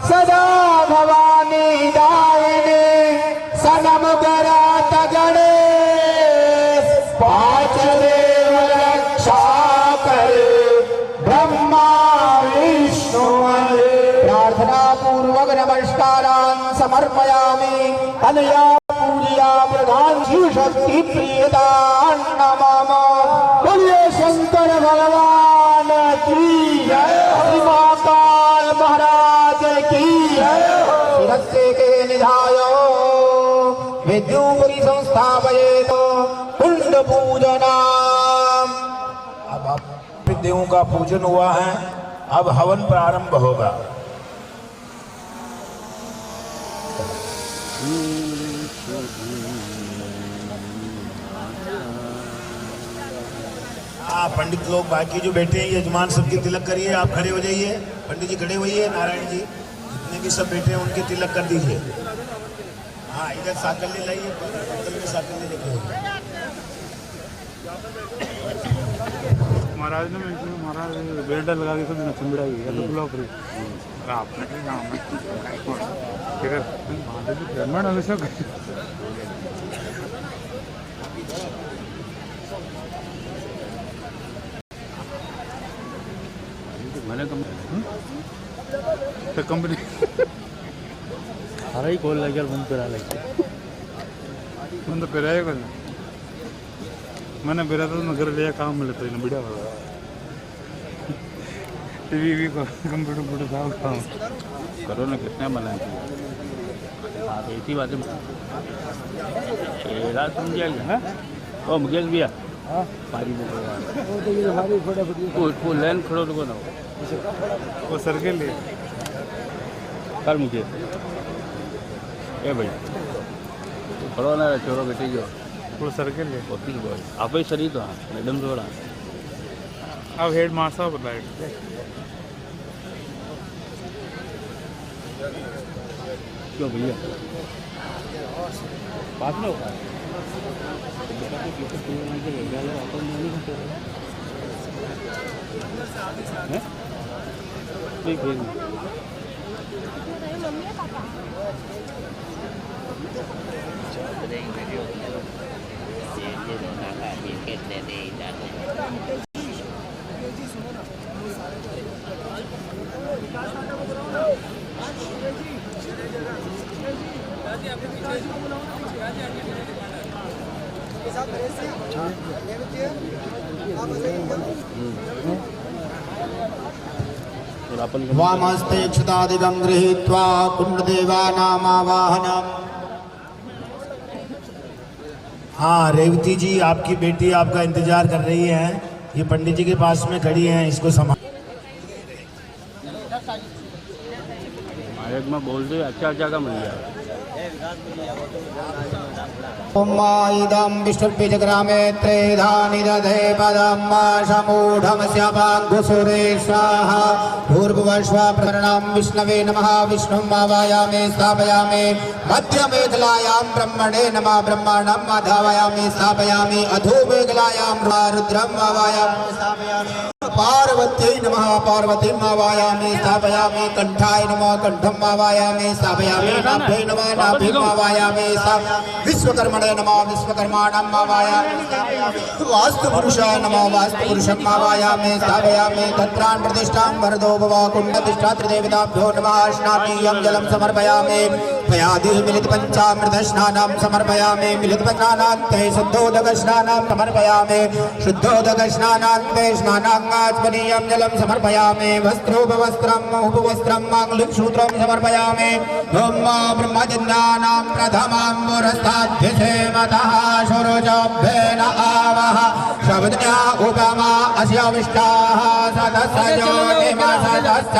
सदा भवानी दायिने सनम गरात गणेश पांच देव रक्षा करे ब्रह्मा विष्णु प्रार्थना पूर्वक नमस्कारान् समर्पयामि अनया पूजया प्रधान शिव शक्ति प्रियदान नमः बोलिए शंकर भगवान की जय श्री महाकाल महाराज की जय शिरस्ते के निधायो विद्युपरि संस्थापयेत कुंड पूजनाम। अब देवों का पूजन हुआ है, अब हवन प्रारंभ होगा। हाँ, पंडित लोग बाकी जो बैठे हैं यजमान सबके तिलक करिए। आप खड़े हो जाइए, पंडित जी खड़े होइए, नारायण जी जितने भी सब बैठे हैं उनके तिलक कर दीजिए। हाँ, इधर साकल्य लाइए, बोतल में साकल्य लेके आइए। महाराज ने महाराज बेल्ट लगा के सब चंबड़ा गया तो बुला फ्री आपने क्या काम है ठीक है महाराज हमेशा मैंने कंपनी हर ही कॉल लग गया बंद करा लग बंद कराया कर मैंने बेरा तो नगर लिया काम मिले तो बढ़िया होगा टीवी कंप्यूटर साहब काम करो ना कितने मना हाँ तो इसी बात है समझिए हाँ ओ मुकेश भैया हाँ पारी वो लाइन खड़ो तो ना वो सर के लिए कर मुझे ए भाई खड़ो ना छोड़ो बेटी जो वो सर के लिए होती है आप ही शरीर तो हाँ मैडम थोड़ा अब हेड मास्टर बताए क्यों भैया बात में होगा ठीक है वामस्ते क्षुदादिगं गृहीत्वा कुंडदेवानामावाहनम्। हाँ, रेवती जी आपकी बेटी आपका इंतजार कर रही है, ये पंडित जी के पास में खड़ी हैं, इसको संभाल। एक में बोल दे अच्छा का मिल जाए इदं विष्णुर्बीजग्रामे त्रेधानि दधे पदं समूढमस्य पाङ्गुसुरेशाः भूर्भुवस्वः प्रणं विष्णवे नमः। विष्णुं आवाहयामि स्थापयामि मध्यमेखलायां ब्रह्मणे नमः। ब्रह्माणं आधावयामि स्थापयामि अधोमेखलायां रुद्रं आवाहयामि स्थापयामि। पार्वत्यै नमः। पार्वतीं आवाहयामि स्थापयामि। कंठाय नमः। कंठं आवाहयामि स्थापयामि। नाभ्यै नमः। नाभिं आवाहयामि स्थापयामि। विश्वकर्मणे नमः। विश्वकर्माणं आवाहयामि स्थापयामि। वास्तुपुरुषाय नमः। वास्तुपुरुषं आवाहयामि स्थापयामि। तत्रान् प्रतिष्ठां वरदो भव कुण्डधिष्ठात्रिदेवताभ्यो नमः। स्नानीयं जलं समर्पयामि। पयादिः मिलितपञ्चामृतस्नानं समर्पयामि। मिलितस्नानान्ते शुद्धोदकस्नानं समर्पयामि। शुद्धोदकस्नानान्ते स्नानाङ्गाचमनीयं जलं समर्पयामि। वस्त्रोपवस्त्रम् उपवस्त्रं माङ्गलिकसूत्रं समर्पयामि। ॐ ब्रह्मजन्यानां प्रथमां पुरस्ताद्भिषेमतः सुरुचाभ्येन आवह शब्दया उपमा अस्याविष्टाः सदस्योनिमसदश्च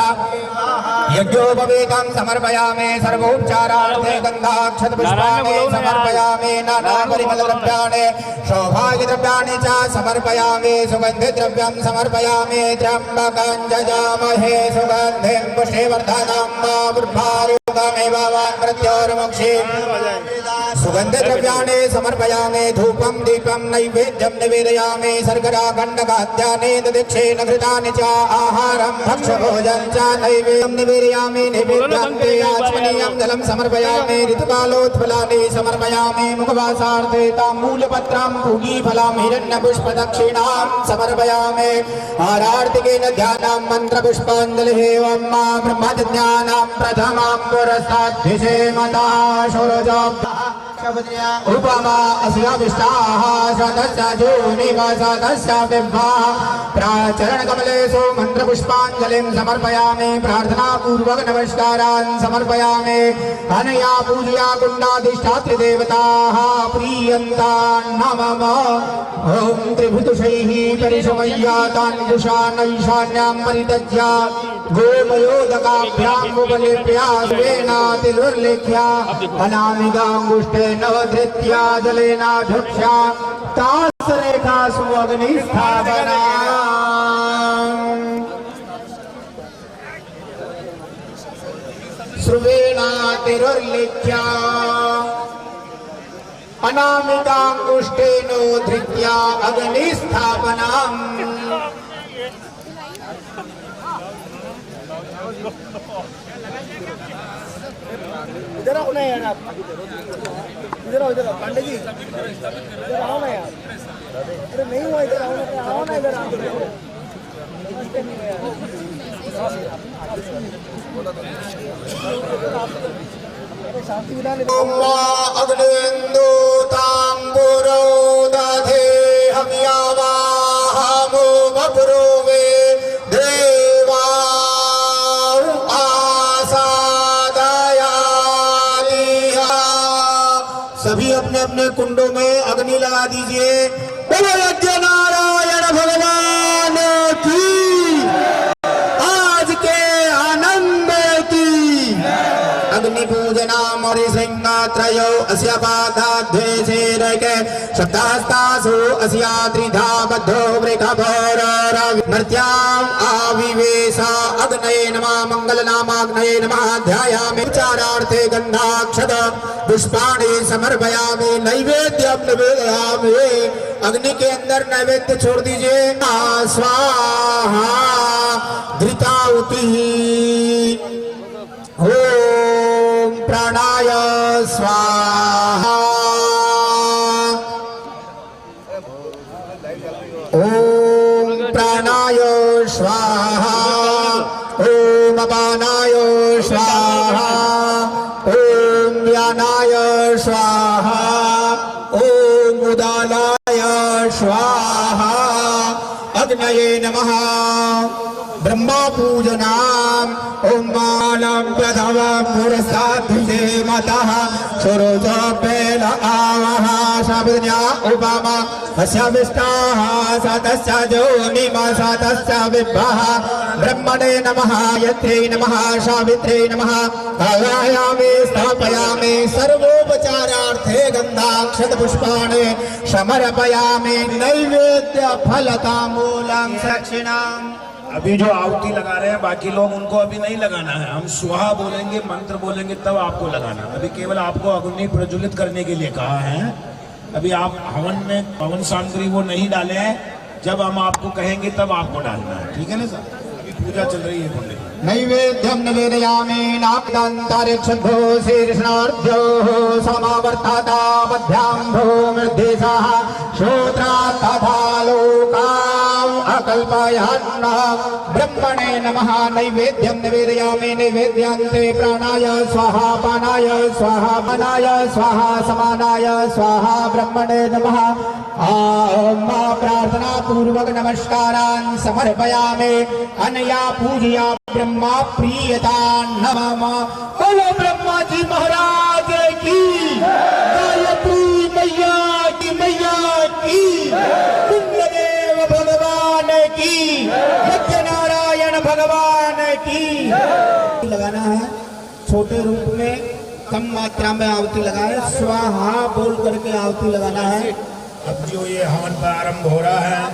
यज्ञोपवीतं समर्पयामि। सर्वोपचारार्थे गन्धाक्षतपुष्पाणि समर्पयामि। नानापरिमलद्रव्याणि सौभाग्यद्रव्याणि च समर्पयामि। सुगन्धिद्रव्यं समर्पयामि। त्र्यम्बकं जजामहे सुगन्धिं पुष्टिवर्धनं बुद्धारूपमेव मृत्योर्मुक्षीम्। सुगन्धद्रव्याणि समर्पयामि। धूपं दीपं नैवेद्यं निवेदयामि। शर्करा गण्डकाद्यानि ददीक्षेण घृतानि च आहारं भक्ष्यभोजनं च नैवेद्यं निवेदयामि। नैवेद्यान्ते आचमनीयं जलं समर्पयामि। ऋतुकालोत्फलानि समर्पयामि। मुखवासार्थे ताम्बूलपत्रं पूगीफलं हिरण्यपुष्पदक्षिणां समर्पयामि। आरार्तिकेन ध्यानं मन्त्रपुष्पाञ्जलिः। ॐ ब्रह्मज्ञानां प्रथमां पुरस्ताद्भिषेमतः सुरजाभ्यः उपमा अस्याविष्टाः सदस्योनिवसदस्य विभ्वाः। प्राचरणकमलेषु मन्त्रपुष्पाञ्जलिं समर्पयामि। प्रार्थनापूर्वक नमस्कारान् समर्पयामि। अनया पूजया कुण्डाधिष्ठात्रिदेवताः प्रीयन्तान् नमः। ॐ त्रिभुतुषैः परिसमय्यातान् ईशान्यां परित्यज्य गोमयोदकाभ्याम् उपलेप्या स्वेनातिर्लिख्या अनामिकाङ्गुष्ठेन धृत्या जलेनाधुक्ष्या सप्तास रेखा सुअग्नि स्थापना श्रुवेणातिरुर्लिख्या अनामिकांगुष्ठेनो धृत्या अग्निस्थापनाम् इधर आओ ना यार आप इधर आओ पंडित जी इधर आओ ना यार अरे नहीं हुआ इधर आओ ना इधर आओ शांति विधान अग्निन्दो ताम्बुरो दधे हव्यावाहमो बब्रुवे देवा आसादयालिहा। सभी अपने अपने कुंडों में अग्नि लगा दीजिए। बोलो यज्ञ नारायण भगवान की, आज के आनंद की। अग्नि पूजना मरि सिंहात्रयो अस्या पादाध्वे सेरके सप्तास्तासु अस्या त्रिधा बद्धो वृखभोररवि मर्त्याम् आविवेशा अग्नये नमः मंगलनामाग्नये नमः ध्यायामि चारार्थे गन्धाक्षत पुष्पाणि समर्पयामि नैवेद्यं निवेदयामि। अग्नि के अंदर नैवेद्य छोड़ दीजिए। स्वाहा धृताहुति ओम प्राणाय स्वाहा ओम प्राणाय स्वाहा ओम अपानाय स्वाहा ओम व्यानाय स्वाहा ओम उदानाय स्वाहा अग्नये नमः। ब्रह्मा पूजनाम ओम मालम प्रथम पुरस्ताद्विजे मतः सुरोजोपेल आवह शब्दज्ञा उपमा अस्या विष्टाः सतस्य जोनिमा सतस्य विभः ब्रह्मणे नमः यत्रे नमः सावित्रे नमः आवाहयामि स्थापयामि सर्वोपचारार्थे गन्धाक्षत पुष्पाणि समर्पयामि नैवेद्य फलताम्बूलं दक्षिणाम्। अभी जो आहुति लगा रहे हैं बाकी लोग उनको अभी नहीं लगाना है। हम स्वाहा बोलेंगे, मंत्र बोलेंगे, तब आपको लगाना। अभी केवल आपको अग्नि प्रज्वलित करने के लिए कहा है। अभी आप हवन में हवन सामग्री वो नहीं डाले हैं। जब हम आपको कहेंगे तब आपको डालना है, ठीक है ना सर? अभी पूजा चल रही है पंडित। नैवेद्यं निवेदयामि नाप्तान्तरिक्षभो शीर्षणार्ध्यो समावर्तता मध्याम्भो मृद्देशः श्रोत्रात् तथा लोकाम् अकल्पयन् ब्रह्मणे नमः। नैवेद्यं निवेदयामि नैवेद्यान्ते प्राणाय स्वाहा पानाय स्वाहा मनाय स्वाहा समानाय स्वाहा ब्रह्मणे नमः। ओम प्रार्थना पूर्वक नमस्कारान् समर्पयामि अनया पूजया ब्रह्मा प्रियता नमः। बोलो ब्रह्मा जी महाराज की, गायत्री मैया की कुंडदेव भगवान की, यज्ञ नारायण भगवान की। लगाना है छोटे रूप में, कम मात्रा में आहुति लगाए। स्वाहा बोल करके आहुति लगाना है। अब जो ये हवन प्रारंभ हो रहा है,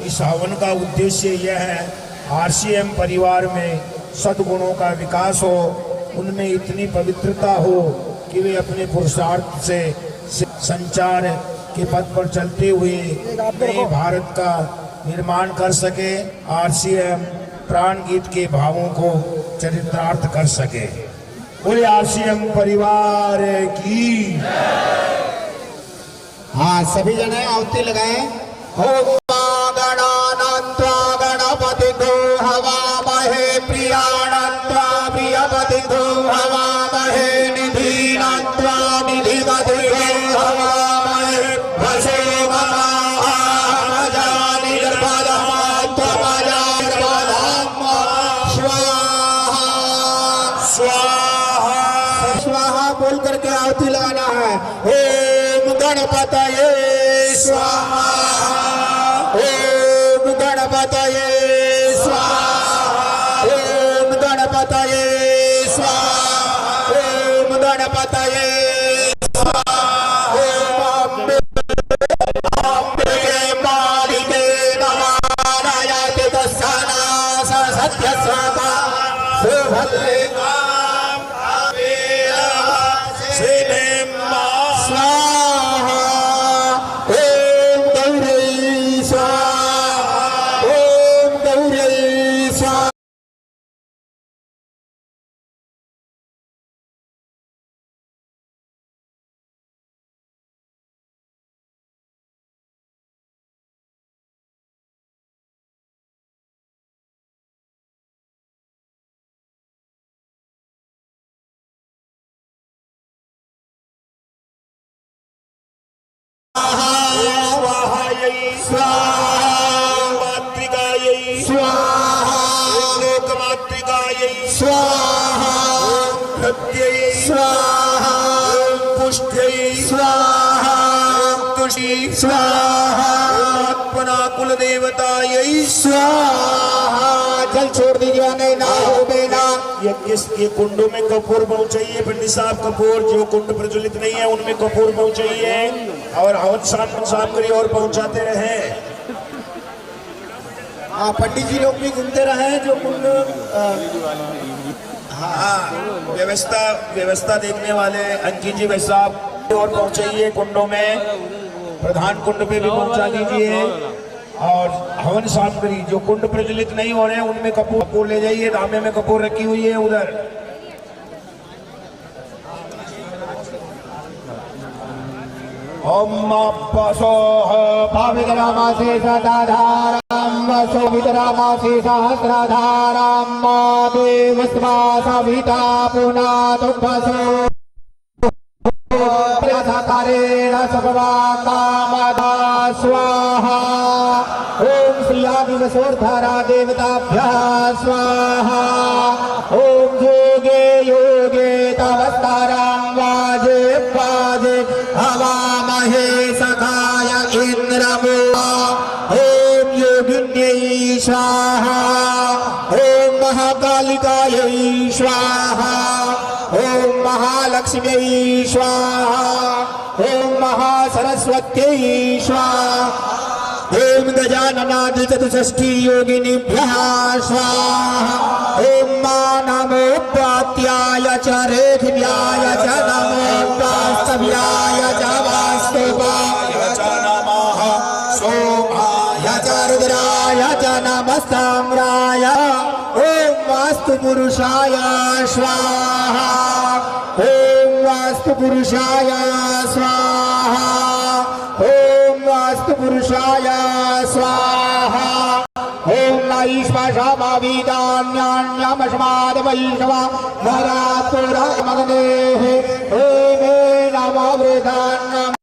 इस हवन का उद्देश्य यह है आरसीएम परिवार में सद्गुणों का विकास हो, उनमें इतनी पवित्रता हो कि वे अपने पुरुषार्थ से संचार के पथ पर चलते हुए नए भारत का निर्माण कर सके, आरसीएम प्राण गीत के भावों को चरितार्थ कर सके। बोले आरसीएम परिवार की। हाँ, सभी जने आहुति लगाए। ओम गणानान्त्वा गणपतिगो हवामहे प्रियाणान्त्वा प्रियपतिगो हवामहे निधीनान्त्वा निधिपतिगो हवामहे वशे ममाजानि निर्पदमात्वमजानिर्पदम् स्वाहा स्वाहा स्वाहा बोल करके आहुति लगाना है। ओम गणपतये स्वाहा ओम गणपतये स्वाहा ओम गणपतये स्वाहा ओम गणपतये स्वाहा ओम स्वाहायै स्वाहा मातृकायै स्वाहा लोकमातृकायै स्वाहा हत्यै स्वाहा पुष्ट्यै स्वाहा तुषि स्वाहा आत्मना कुलदेवतायै स्वाहा। जल छोड़ दीजिए, नहीं ना हो बेना। ये कुंडों में कपूर पहुंचाइए, पंडित साहब कपूर जो कुंड प्रज्वलित नहीं है उनमें कपूर पहुंचाइए और हवन शाम करिए और पहुंचाते रहे। हाँ, पंडित जी लोग भी घूमते रहे जो कुंड। हाँ, व्यवस्था देखने वाले अंकित जी वैसा और पहुंचाइए कुंडों में, प्रधान कुंड पे भी पहुंचा दीजिए और हवन सामग्री जो कुंड प्रज्वलित नहीं हो रहे हैं उनमें कपूर ले जाइए। दामे में कपूर रखी हुई है उधर। ओम भावितरामासे सदाधारं वसुवितरामासे सहस्रधारं देवस्वा सविता पुनातुभसो प्रथकारेण सभवा कामदा स्वाहा। ओम श्री आदिवसोर्धरा देवताभ्यः स्वाहा। ओम योगे योगे तवस्तारां वाजे वाजे हवामहे सखाय इंद्रमो। ओम योगिन्यै स्वाहा। ओम महाकालिकायै स्वाहा। ओम महालक्ष्म्यै स्वाहा। ओम महासरस्वत्यै स्वाहा। ओम गजाननादिचतुष्टि योगिनीभ्यः स्वाहा। ओम नमोपात्याय च रेखव्याय च नमोपास्तव्याय च वास्तवाय च नमः सोमाय च रुद्राय च नमस्ताम्राय। ओम वास्तु पुरुषाय स्वाहा। ओम वास्तु पुरुषाय स्वाहा। ओम वास्तु पुरुषाय स्वाहा। ओम नैश्वषमावीदान्यान्यमस्माद्वैष्णवा नरात्पुरमग्नेः। ओम नमो वृधान्नम्।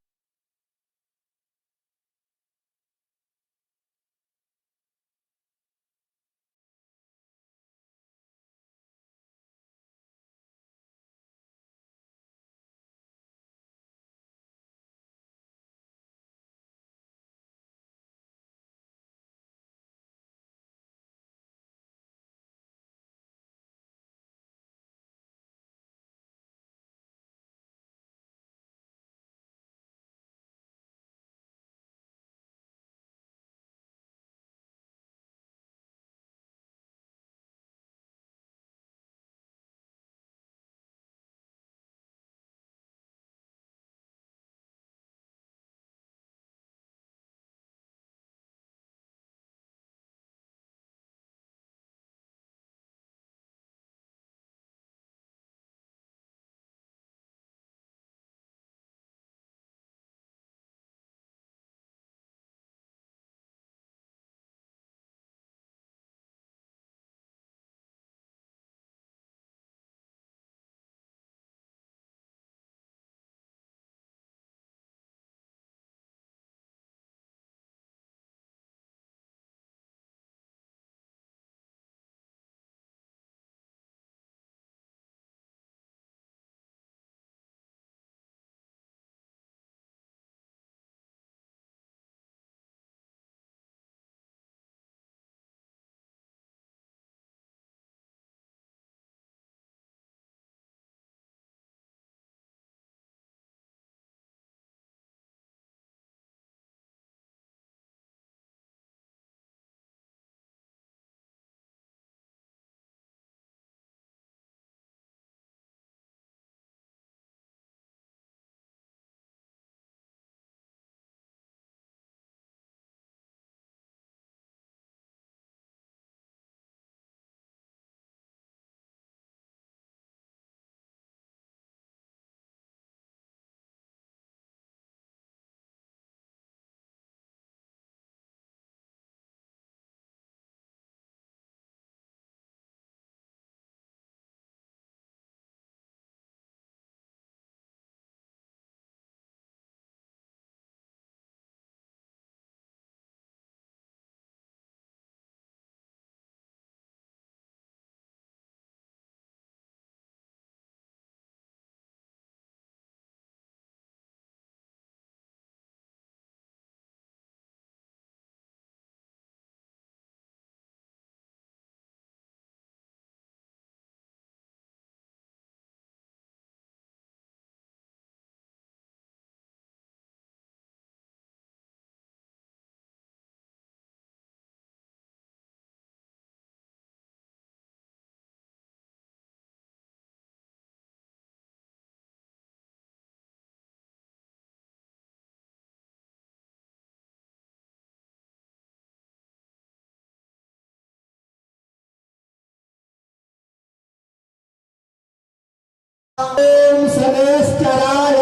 ओम सनेश्चराय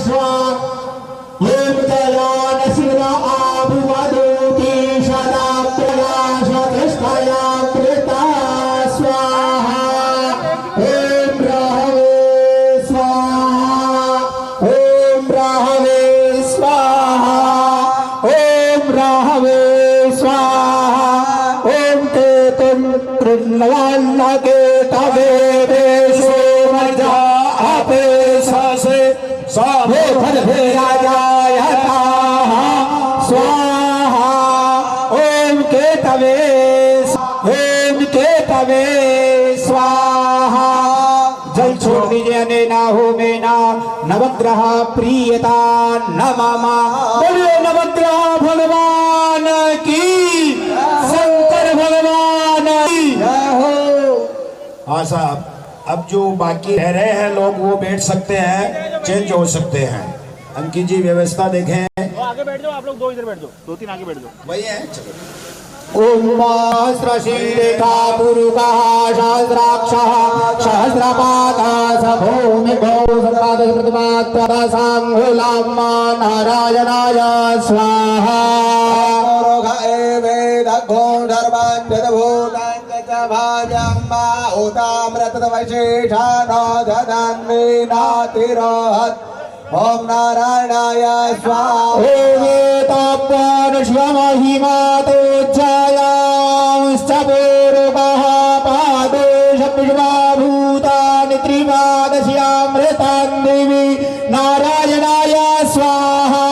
स्वाहा ओम दयान शिवा आभुवदोति सदा प्रयास कृष्णया कृता स्वाहा ओम राहवे स्वाहा ओम राहवे स्वाहा ओम राहवे स्वाहा ओम केतुं कृष्णवान्न केतवे मजा आपे ससे साभे फल भेराजायता स्वाहा ओम केतवे स्वाहा जल छोड़ दीजिए अनेना हो मेना नवग्रह प्रियता नममा बोलिए नवग्रह भगवान की शंकर भगवान की जय हो। हाँ साहब, अब जो बाकी रह रहे हैं लोग वो बैठ सकते हैं, चेंज हो सकते हैं। अंकित जी व्यवस्था देखें। तो आगे बैठ जाओ, आप लोग दो इधर बैठ जाओ, दो तीन आगे बैठ जाओ। वही है, चलो। ओम सहस्रशीलेखा पुरुषः सहस्राक्षः सहस्रपादः भूमिभौ सम्पादकृतमात्मसाङ्गुलाम्मा नारायणाय स्वाहा ओम नारायणाय स्वाहा ओम एतावान् शिवमहिमातो जयांश्च पूर्वः पादोष विश्वभूतानि त्रिपादस्यामृतान् देवी नारायणाय स्वाहा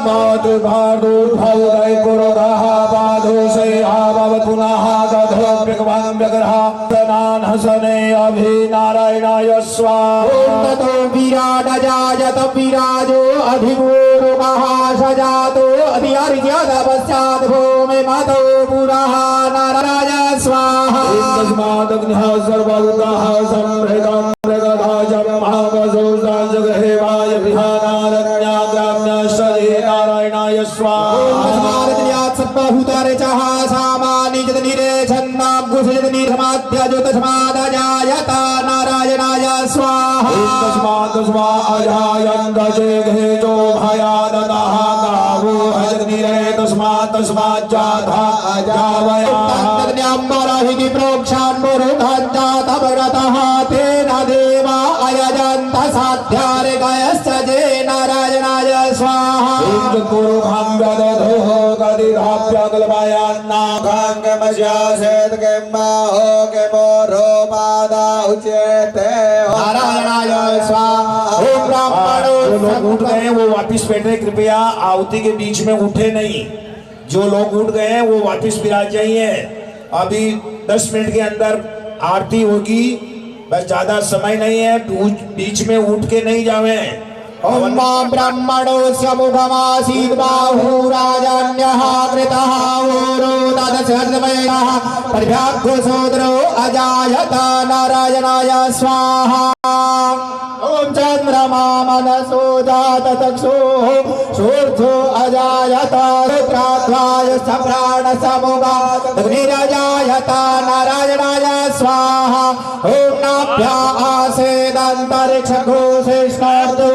मातृभार्दुर्भवै पुरोरः पादोषे आभव पुनः दधो भगवान् विग्रह प्रणान हसने अभि नारायणाय स्वाहा ततो विराट जायत विराजो अधिपूर्वः सजातो अधिर्घ्यद पश्चात् भूमि मतो पुरः नारायणाय स्वाहा तस्मादग्निः सर्वभूतः संहृतं मृगधाजं महावसुषां जगहेवाय विहानारण्याग्राम्यश्चरे नारायणाय स्वाहा सर्वभूतर्चः सामानि जतनिरे छन्नागुषजतनि समाध्य ज्योतिषमादजायत नारायणाय स्वाहा तस्मा अजायन्त चेघेजो भयाननः गावो अजग्निरे तस्मात् जाधा अजावयाः तज्ञाम्बरहिति प्रोक्षान् पुरुषञ्जातमरतः तेन देवा अयजन्त साध्यारे गयश्च जे नारायणाय स्वाहा पुरुषं व्यदधोः गतिराप्यगलमायान्नाभाङ्गमस्यासेत् किम्माहो किमोरो पादा उच्यते नारायणाय स्वाहा ओम ब्राह्मणो जो लोग उठ गए हैं वो वापिस बैठे, कृपया आहुति के बीच में उठे नहीं। जो लोग उठ गए हैं वो वापिस विराज जाइए। अभी 10 मिनट के अंदर आरती होगी, बस ज्यादा समय नहीं है, बीच में उठ के नहीं जावे। ओम ब्राह्मणोऽस्य मुखमासीत् बाहुराजन्यः कृतः ओरो तदसर्वमयः प्रभ्याघ्रो सोदरो अजायत नारायणाय स्वाहा ओम चंद्रमा मनसो जात चक्षुः सूर्यो अजायत रुद्राध्वाय प्राण समुगात् अग्निरजायत नारायणाय स्वाहा ओम नाभ्या आसेदन्तरिक्ष घोषेष्णो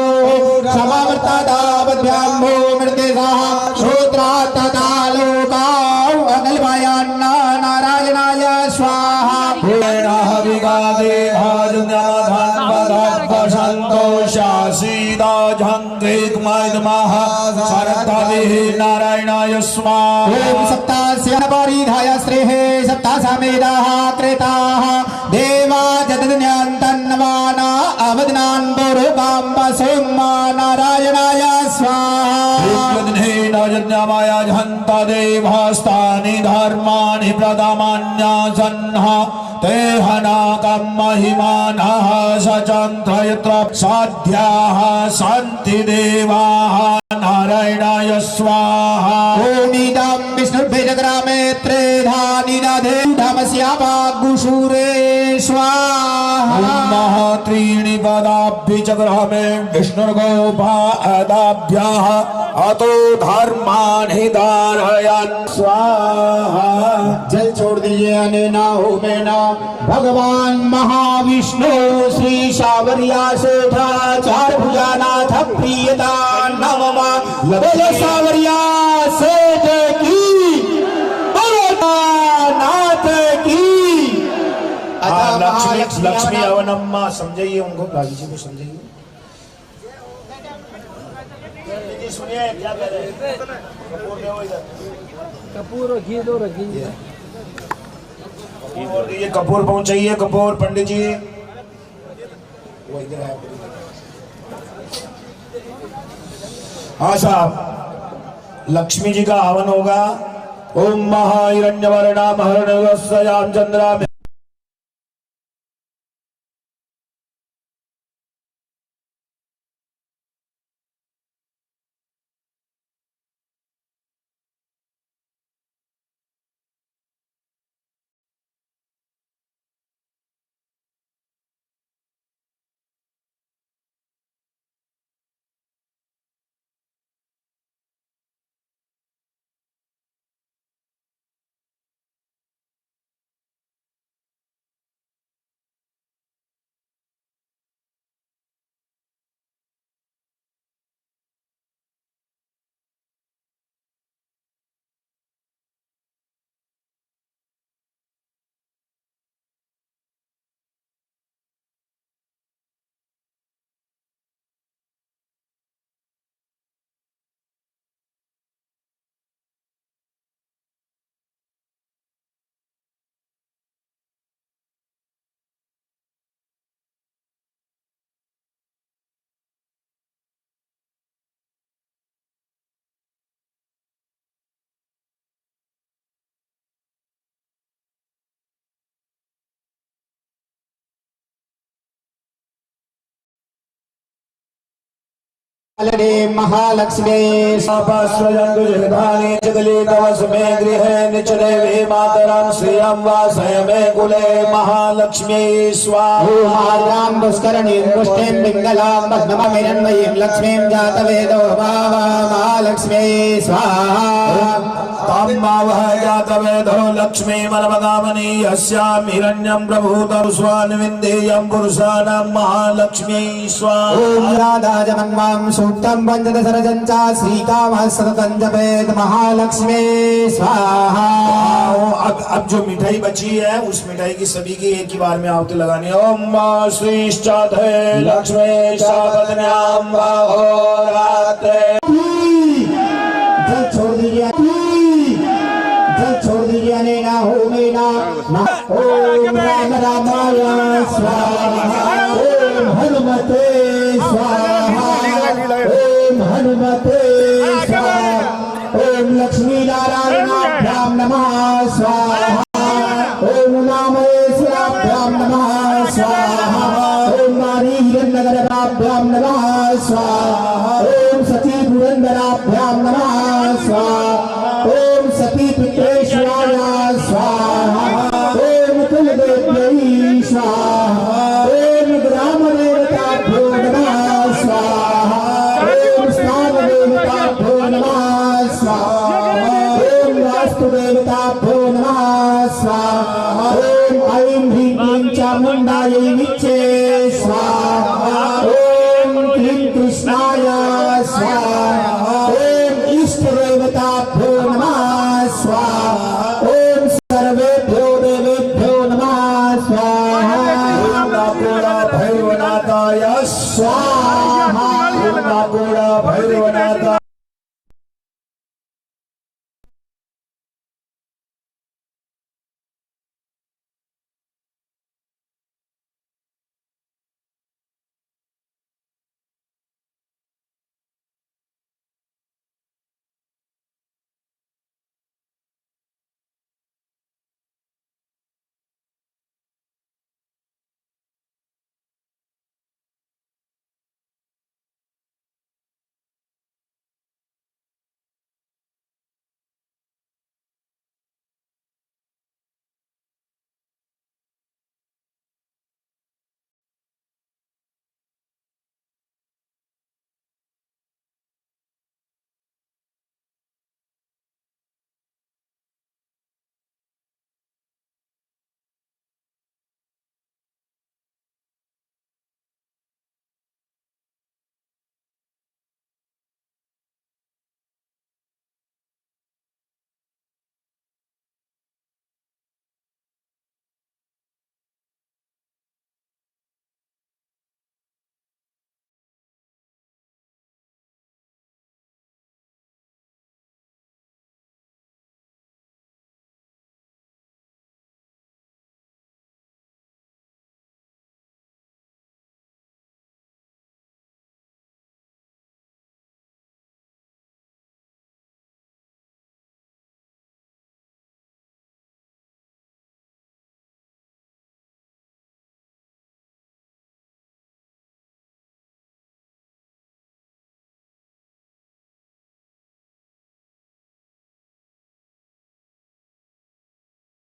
समवर्तदावद्भ्यां भूमिर्देशः श्रोत्रात् तथा लोकाः अगलभयान्ना नारायणाय स्वाहा भूयः विगादे भाजन्यमधन्वदभ्यसन्तोषासीदा झङ्गेग्मैद्मः शरद्भविः नारायणाय स्वाहा ओम सप्तास्य परिधाय श्रेः सप्तासमेधाः कृताः देवा जतन्यन्तन्वाना अवदनान् पुरुकाम्बसुम्मा नारायणाय स्वाहा यज्ञमाया झन्त देवास्तानि धर्माणि प्रदमान्यासन्नः ते हनाकं महिमानः सचन्त्रयत्र साध्याः सन्ति देवाः नारायणाय स्वाहा ओम इदं विष्णुर्भेजग्रामे त्रेधानि दधे धमस्यापागुशूरे स्वाहा महत्रीणि पदाभ्यच पंचग्रामे विष्णुर्गोपादाभ्याः अतो धर्मान् हि धारयन् स्वाहा। जल छोड़ दीजिए अनेना होमेना भगवान महाविष्णु श्री सावरिया सेठा चार भुजानाथ प्रियता नमः। बोलो सावरिया सेठ की, बोलो नाथ की। लक्ष्मी अवनम्मा समझाइए उनको, गाजी जी को समझाइए। सुनिए क्या कह रहे हैं। कपूर ले वो इधर, कपूर और घी दो रखी ये कपूर पहुंचाइए। कपूर पंडित जी वो इधर है। हाँ साहब, लक्ष्मी जी का हवन होगा। ओम महाहिरण्यवर्णा महर्णवस्याम चंद्रा में महालक्ष्मी स्वापास्वजंतुजलधानी जगले कवसमे गृहे निचले वे मातरं श्रियं वासय मे कुले महालक्ष्मी स्वाहा। पुष्करणीं पुष्टिं पिङ्गलां भस्ममिरण्मयीं लक्ष्मीं जातवेदो भावा महालक्ष्मी स्वाहा। ताम्मावह जातवेदो लक्ष्मी मनमगामनी यस्यां हिरण्यं प्रभूतं स्वान्विन्देयं पुरुषाणां महालक्ष्मी स्वाहा। ओम राधा जगन्मां सूक्तं पंचदशरजञ्च श्रीकामः सततं जपेत् महालक्ष्मी स्वाहा। अब जो मिठाई बची है उस मिठाई की सभी की एक ही बार में आहुति लगानी है। ओम श्रीष्टाधे लक्ष्मी शापदन्यां बाहोरात्रे। जल छोड़ दीजिए, जल छोड़ दीजिए अनेना होमेना। ओम राम रामाय स्वाहा। ओम हनुमते स्वाहा। ओम हनुमते स्वाहा। ओम लक्ष्मी नारायणाभ्यां नमः स्वाहा। ओम उमामहेश्वराभ्यां नमः स्वाहा। ओम नारी हिरण्यगर्भाभ्यां नमः स्वाहा। ओम सती पुरंदराभ्यां नमः स्वाहा। ओम सती पित्रेश्वराय स्वाहा। ओम कुलदेव्यै स्वाहा। ओम ग्राम देवताभ्यो नमः स्वाहा। ओम स्नान देवताभ्यो नमः स्वाहा। ओम वास्तु देवताभ्यो नमः स्वाहा। ओम ऐं ह्रीं क्लीं चामुण्डायै विच्चे स्वाहा। ओम क्लीं कृष्णाय स्वाहा। ओम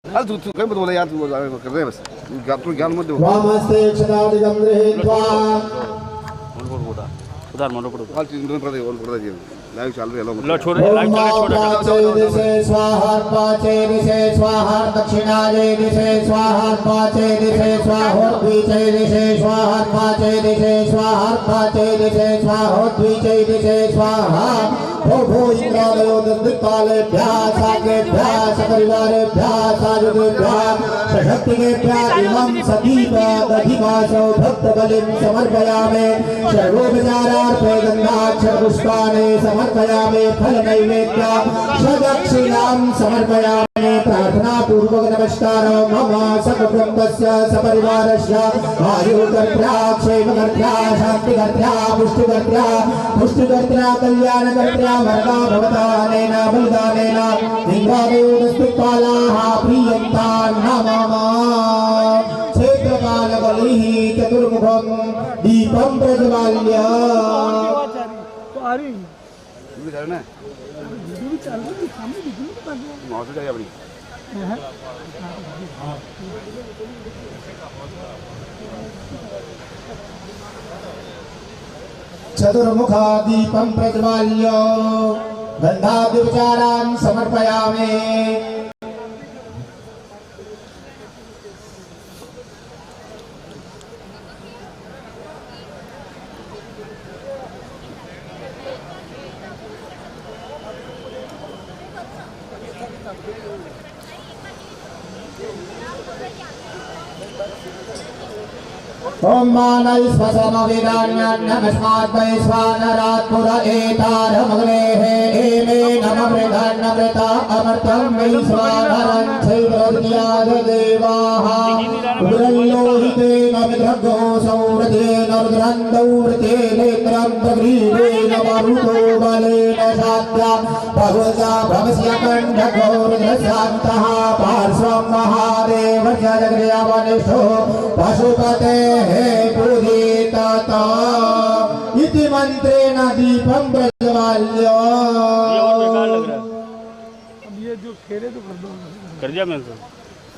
अरे तू कहीं मत बोला यार, तू कर रहे बस, तू ज्ञान मत दो। वामस्ते क्षदादिगं गृहीत्वा उधर मनो पड़ो हाल चीज दोनों पढ़ दे, और पढ़ दे, लाइव चालू है। लो छोड़ दे, लाइव चल दिशे स्वाहा पाचे दिशे स्वाहा दक्षिणाये दिशे स्वाहा पाचे दिशे स्वाहा द्विचे दिशे स्वाहा पाचे दिशे स्वाहा पाचे दिशे स्वाहा द्विचे दिशे स्वाहा भो भो इंद्रालयो दिक्पाले भ्यासागे भ्यास परिवारे भ्यासाजुगे भ्यास शक्तिगे भ्यास इमं सदीप दधिमासो भक्त बलिं समर्पयामि सर्वोपचारार्थे गन्धाक्षर पुष्पाणि समर्पयामि फल नैवेद्य सदक्षिणां समर्पयामि प्रार्थना पूर्वक नमस्कार मम सकुटुम्बस्य सपरिवारस्य आयुर्कर्त्रा क्षेमकर्त्रा शान्तिकर्त्रा पुष्टिकर्त्रा कल्याणकर्त्रा वरदा भवता अनेन बलिदानेन लिङ्गादेवस्तुपालाः प्रीयन्ता नमः क्षेत्रपालबलिः चतुर्मुखं दीपं प्रज्वाल्य तू जा ना, मौसम क्या अपनी चतुर्मुखा दीपं प्रज्वाल्य गन्धादिविचारान् समर्पयामि ओम मानय स्वसमविदान्यन्नमस्मात् वैश्वानरात् पुर एतारमग्नेः एमे नमवृधान्नमृता अमर्त्यं वैश्वानरं क्षैरद्यादेवाः उग्रल्लोहितेन विद्रग्गो सौरथेन रुद्रन्दौरथे नेत्रं प्रग्रीवेण मरुतो बलेन सात्या भगवता भवस्य कण्ठघोरुद्रशान्तः पार्श्वं महादेवस्य जगदयावनिष्ठो पशुपतेः पूजितता इति मंत्रेण दीपं प्रज्वाल्य। अब ये जो खेले तो कर दो, कर दिया मैंने तो।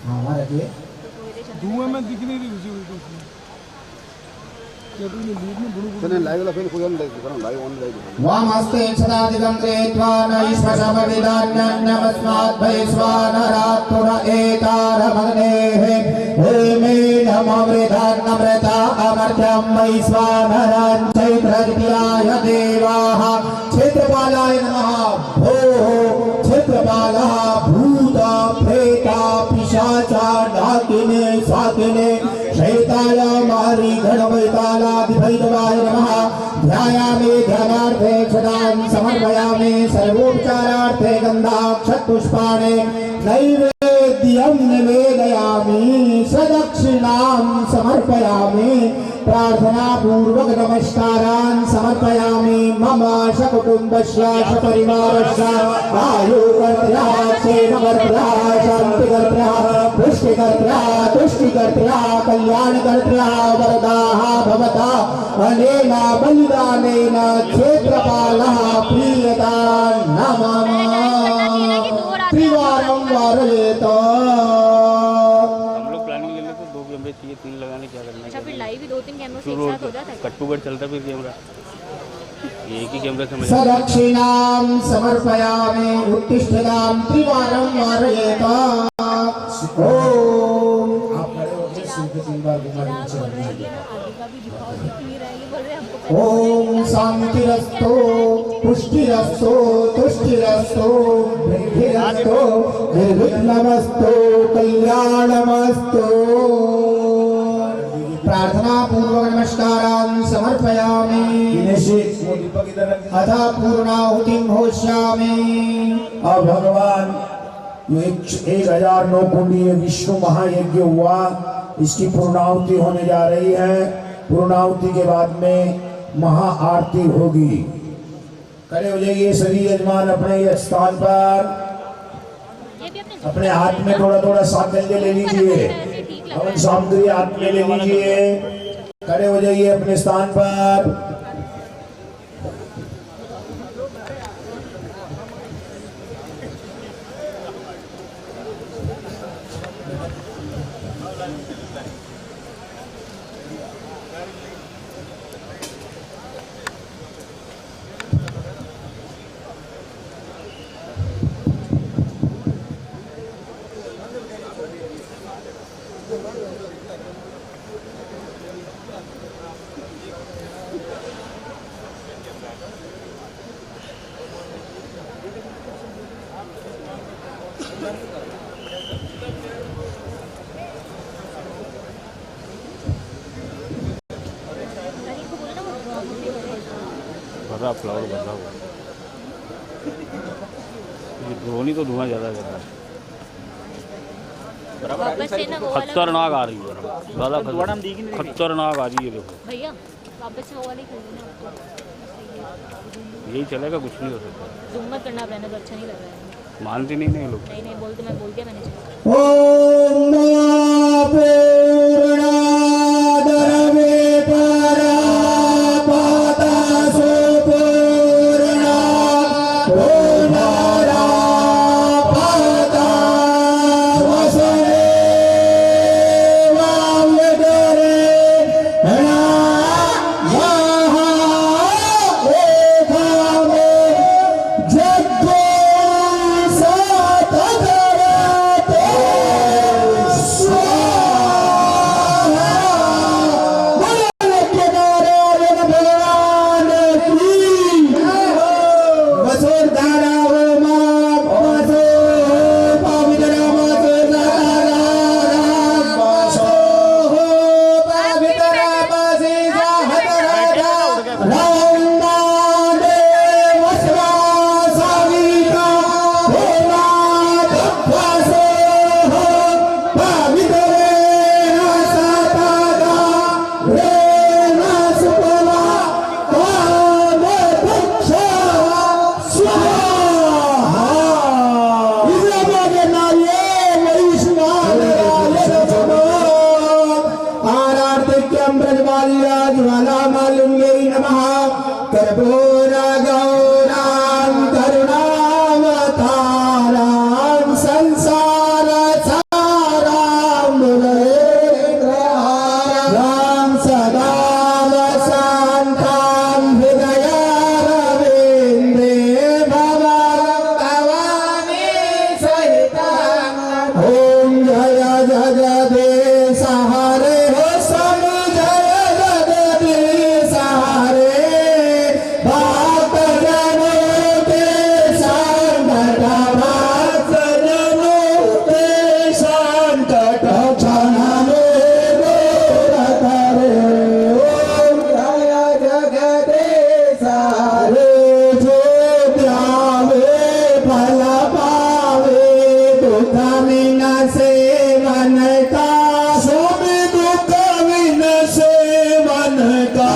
हाँ रखिए धुआं में दिख नहीं रही घुसी हुई तो चले लाइव वाला फिर कोई नहीं करो, लाइव ऑन लाइव वामस्ते क्षदादिगं गृहीत्वा नमस्मात् वैश्वानरात् पुर एतारमग्नेः हेमे नमवृधान्नमृता अमर्त्यं वैश्वानरं चैत्रद्याय देवाः क्षेत्रपालाय नमः। भोः क्षेत्रपालः भूता प्रेता पिशाचा डाकिने साकिने शैताय मारी गणवैतालादिभैरवाय नमः। ध्यायामि ध्यानार्थे क्षदां समर्पयामि सर्वोपचारार्थे गन्धाक्षतपुष्पाणि नैवेद्यं निवेदयामि सदक्षिणां समर्पयामि प्रार्थना पूर्वक नमस्कारान् समर्पयामि मम सकुटुम्बस्य सपरिवारस्य आयुर्कर्त्रा क्षेमकर्त्रा शान्तिकर्त्रा पुष्टिकर्त्रा तुष्टिकर्त्रा कल्याणकर्त्रा वरदाः भवता अनेन बलिदानेन क्षेत्रपालः प्रीयता नमः त्रिवारं वारयेत। हम लोग प्लानिंग ले लेते, 2 कैमरे चाहिए, 3 लगाने क्या करना है। अच्छा फिर लाइव ही 2-3 कैमरों से एक साथ हो जाता है। कट टू कट चलता फिर कैमरा, एक ही कैमरा से मजा। सदक्षिणां समर्पयामि उत्तिष्ठतां त्रिवारं वारयेत। ओम आप खड़े होकर सिर पे 3 बार घुमा नीचे आगे का भी दिखाओ, दिख नहीं रहा है, ये बोल रहे हैं हमको। ओम शांतिरस्तु पुष्टिरस्तु तुष्टिरस्तु वृद्धिरस्तु निर्विघ्नमस्तु कल्याणमस्तु। प्रार्थना पूर्वक नमस्कारान् समर्पयामि अथ पूर्णाहुतिं होष्यामि। अब भगवान जो 1009 कुंडीय विष्णु महायज्ञ हुआ, इसकी पूर्णाहुति होने जा रही है। पूर्णाहुति के बाद में महाआरती होगी। खड़े हो जाइए सभी यजमान अपने स्थान पर, अपने हाथ में थोड़ा थोड़ा साकल्य ले लीजिए, हवन सामग्री हाथ में ले लीजिए। खड़े हो जाइए अपने स्थान पर। अरे को बोलो ना वो भर रहा फ्लावर भर रहा हुआ ये धोनी तो धुआं ज़्यादा कर रहा है वापस से ना वो वाला खतरनाक आ रही है ज़्यादा खतरनाक आ रही है देखो भैया वापस से वो वाली खरीदना आपको यही चलेगा कुछ नहीं हो सकता जूम मत करना रहने दो अच्छा नहीं लग रहा है मानते नहीं नहीं लोग नहीं नहीं बोल तो मैं बोल दिया मैंने ओम पूर्णादरवे परा पाता सुपूर्णा पूर्णरा पाता वसने वामगरे हणा महा एकामे जग्गो सातगरते स्वाहा बोलो नारायण भगवान की वसुर धारा वो मां वसु पवित्र वसु धारा वसु पवित्र वसु सहतरा रामनादे वसवा साविका होना वसु पवित्र सातागा रे सुपला काम दक्षा स्वाहा इन्द्रभागे नाये आरार्तिक्यं ब्रजबाल्या ज्वालामालिन्यै नमः कर्पूर गौरां करुणावतारां संसार सारां राम सदा वसन्तां हृदयारविन्दे भवानी सहितां ॐ जय जगदीश हरे हो सब जय जगदीश हरे भक्त जनों के संकट भक्त जनों के संकट क्षण में दूर करे ओम जय जगदीश हरे जो ध्यावे फल पावे दुख विनाशे मन का सुख दुख विनाशे मन का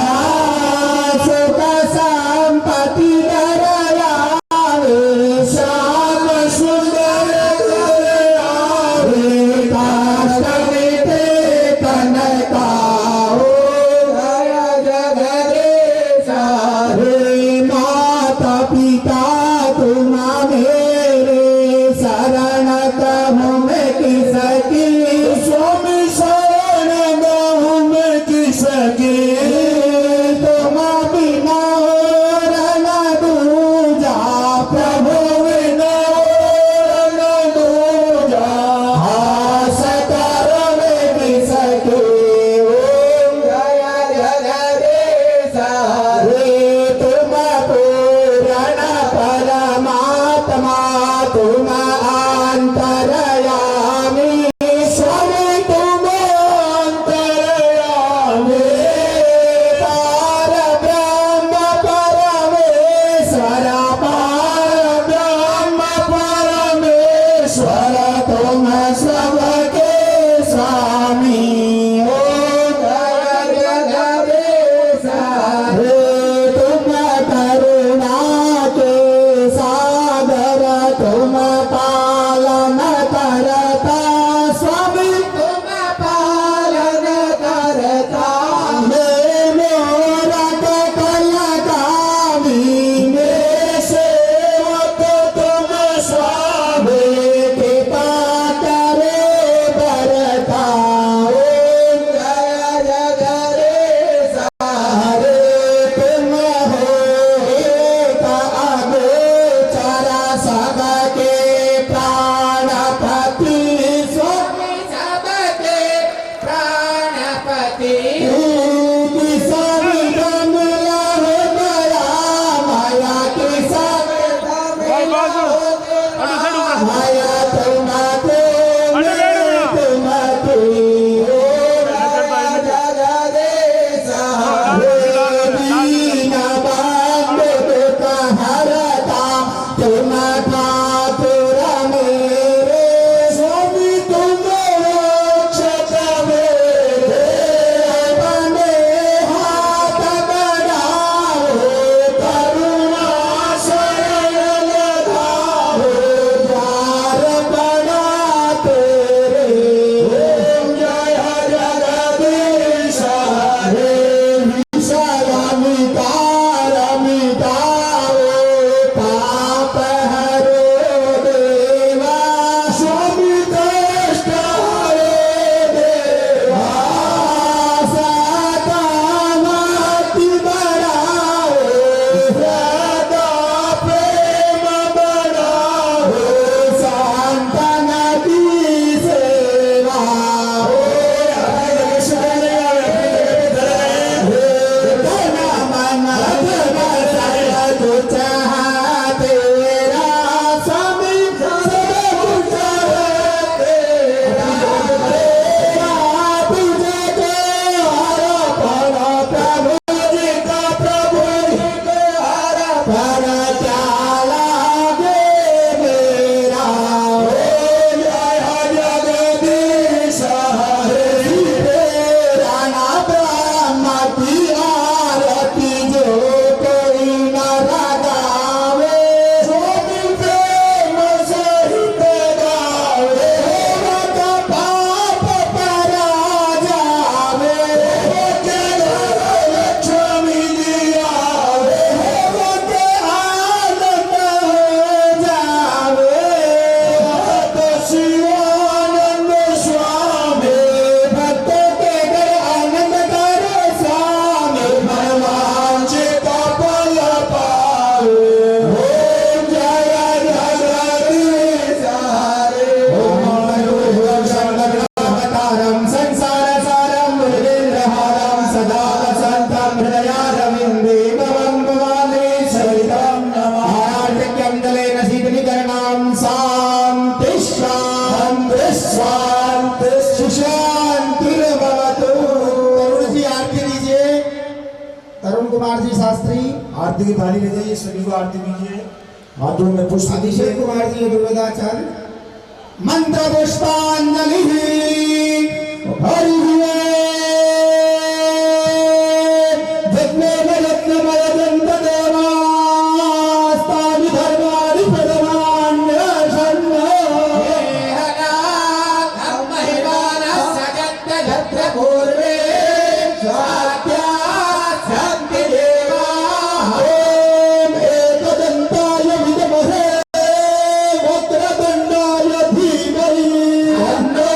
सुख संपत्ति दरयावे श्याम सुंदर दरयावे काष्ठ मिटे तन का ओ जय जगदीश हरे माता पिता तुम मेरे शरण कहूँ मैं किसकी स्वामी शरण कहूँ मैं किसकी तुम बिना और न दूजा प्रभु बिना और न दूजा हास कर मैं किसकी ओम जय जगदीश हरे तुम पूर्ण परमात्मा तुम अंतरयामी स्वामी तुम अंतरयामी पार ब्रह्म परमेश्वर पार ब्रह्म परमेश्वर तुम सबके स्वामी ओम जय जगदीश हरे तुम करुणा के सागर तुम पालन करता स्वामी तुम पालन करता मेरा कलकामी मेरे सेवक तुम स्वामी कृपा करे बरता ओम जय जगदीश हरे तुम हो एक अगोचर सबके प्राणपति स्वामी सबके प्राणपति किसन कमला हो गया माया किसन कमला हो गया माया तुम की थाली ले जाइए, सभी को आरती दीजिए, हाथों में पुष्प अभिषेक कुमार जी दुर्गाचार्य मंत्र पुष्पांजलि हरि जगमेव रत्नमय दंत देवास्तानि धर्माणि प्रथमान्य शन्नो पूर्वे स्वात्या शांति देवा ओम एकदंताय विद्महे वक्रतुंडाय धीमहि तन्नो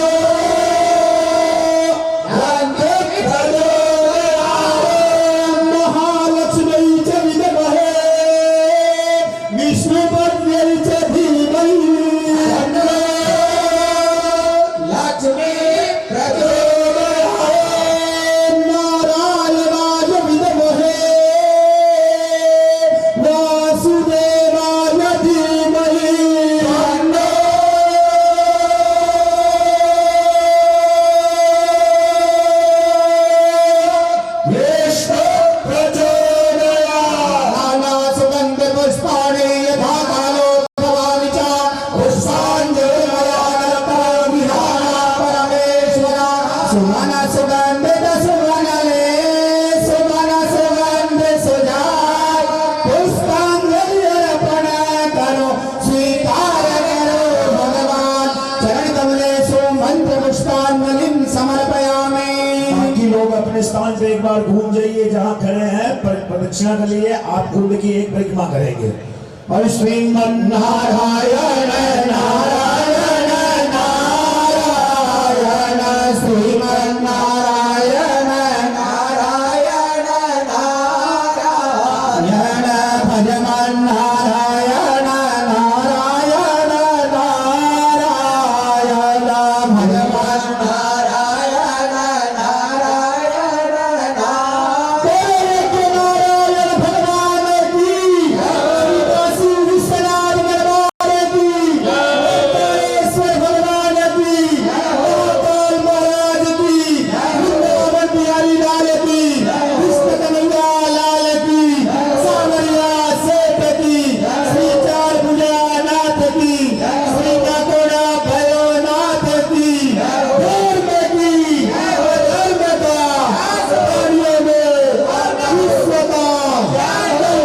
शांति प्रचोदयात् महालक्ष्मी च विद्महे विष्णुपत्न्यै च धीमहि तन्नो लक्ष्मी प्रचोदयात् नारायणाय विद्महे वासुदेवाय धीमहि तन्नो विष्णु प्रचोदयात् नानासुगन्ध पुष्पाणि यथा कालोद्भवानि च पुष्पाञ्जलिमयानर्पणं विहाय परमेश्वर सुमन सुगन्धित सुमनले सुमन सुगन्ध सुजाय पुष्पांजलि अर्पण करो स्वीकार करो भगवान चरण कमलेषु मंत्र पुष्पांजलिं समर्पयामि। बाकी लोग अपने स्थान से एक बार घूम जाइए, जहाँ खड़े हैं प्रदक्षिणा के लिए आप कुंड की एक परिक्रमा करेंगे। और श्रीमन्नारायण नारायण नारायण श्रीमन्नारायण नारायण नारायण भजमन्नारायण नारायण नारायण भजमन्नारायण नारायण नारायण भगवान की काशी विश्वनाथ भगवान की ओंकारेश्वर भगवान की गोपाल महाराज की वृंदावन बिहारी लाल की कृष्ण कन्हैया लाल की सावरिया सेठ की श्री चार भुजानाथ की श्री काकोड़ा भैरवनाथ की धर्म की धर्म का कार्यों में विश्व का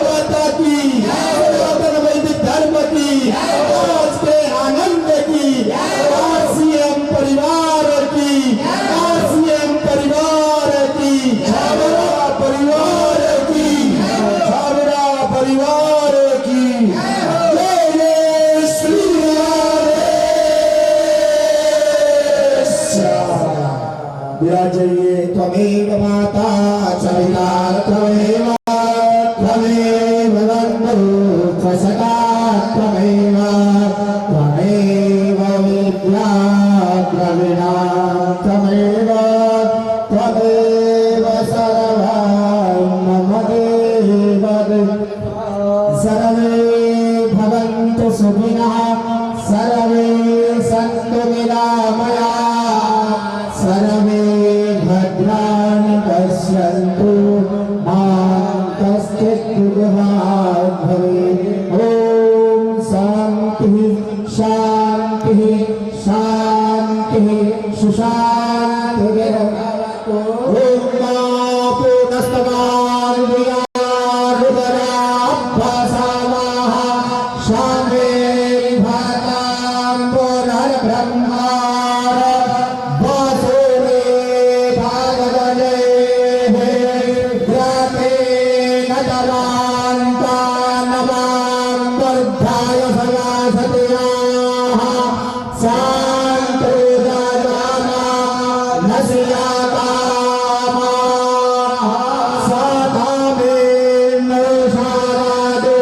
माता की सनातन वैदिक धर्म की आज के आनंद की आरसीएम परिवार की आरसीएम परिवार की छावड़ा परिवार की छावड़ा परिवार की जय जय श्री विराजइए त्वमेव माता सविता त्वमेव त्वमेव बन्धु सखा त्वमेव त्वमेव विद्या द्रविणा त्वमेव त्वमेव सर्वं मम देव सर्वे भवन्तु सुखिनः सर्वे सन्तु निरामयाः सर्वे भद्राणि पश्यन्तु मा कश्चित् दुःखभाग् भवेत्। ॐ शान्तिः शान्तिः शान्तिः सुशान्तिर्भवतु। ॐ मा पूर्णस्तवान् रुदराभ्यासामः शान्तिः भवतां पुनर्ब्रह्माण वासुदेव भागवते ग्राते नटरान्ता नमां वर्धाय सदासत्याः शान्तो जामा नश्याकामा साधामेन शारदो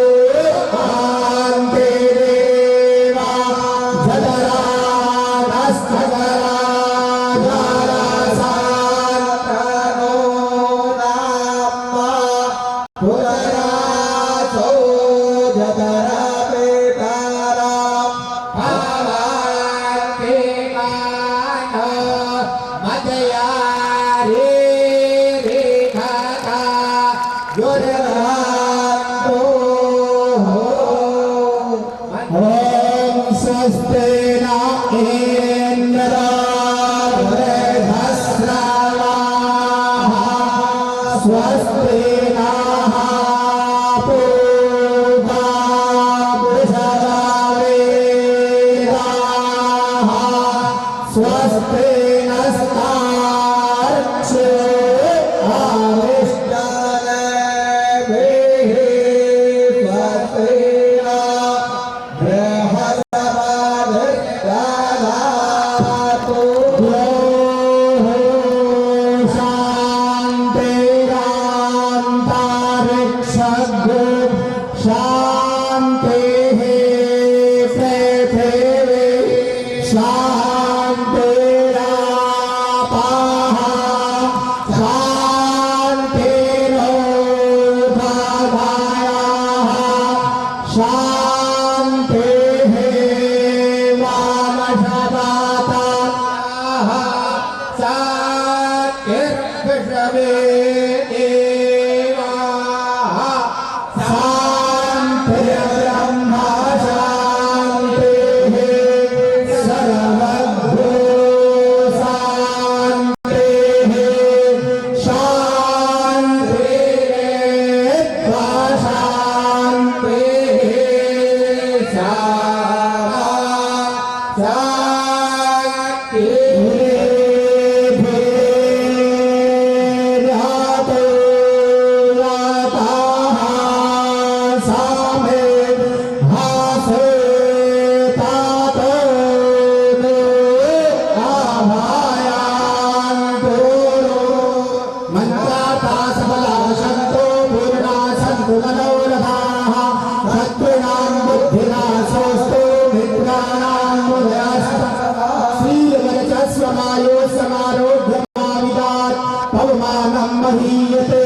कान्ते देवा जदरा नस्तगरा जरासान्तनो नाम्मा पुनरासो जदरा पेताराम ओम स्वस्ति न इंद्रो वृद्धश्रवाः स्वस्ति नः पूर्वा वृषभावेदाः स्वस्ति नस्तार्क्ष्यो आविष्टालभिः स्वस्ति न बृहस्पतिर्दधातु शान्तिरान्तरिक्षगो शान्तिः पृथिवी शान्तिरापः शान्तिरोधधायः शान्तिः वामशपाताः शान्तिर्विषवेदेवाः शान्तिर्ब्रह्म शान्तिः सर्वभूत शान्तिः शान्तिरेवा शान्तिः महीयते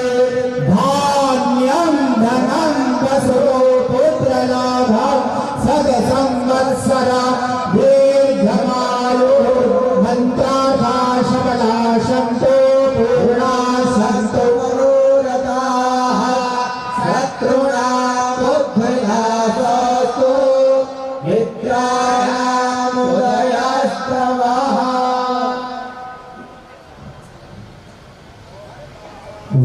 धान्यं धनं वसुरो पुत्रलाभं सदसंवत्सर दीर्घमायुः मन्त्राभाषबला सन्तो पूर्णा सन्तो मनोरथाः शत्रूणां बुद्धिनाशस्तु मित्राणाम् उदयस्तवः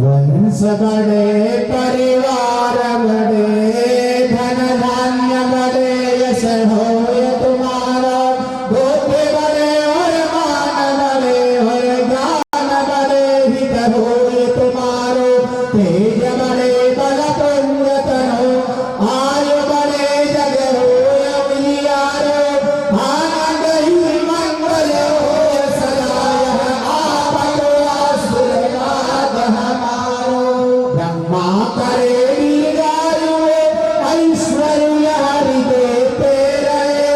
वंश बड़े परिवार बड़े धन धान्य बड़े यश हो तुम्हारा गोत्र बड़े और मान बड़े और ज्ञान बड़े हित हो तुम्हारो तेज बड़े बल पुण्यतनो आयु बड़े जग हो अवियारो आनंद ही मंगल हो सदा आपको आशीर्वाद हमारो ब्रह्मा करे दीर्घायु ऐश्वर्य हरि देते रहे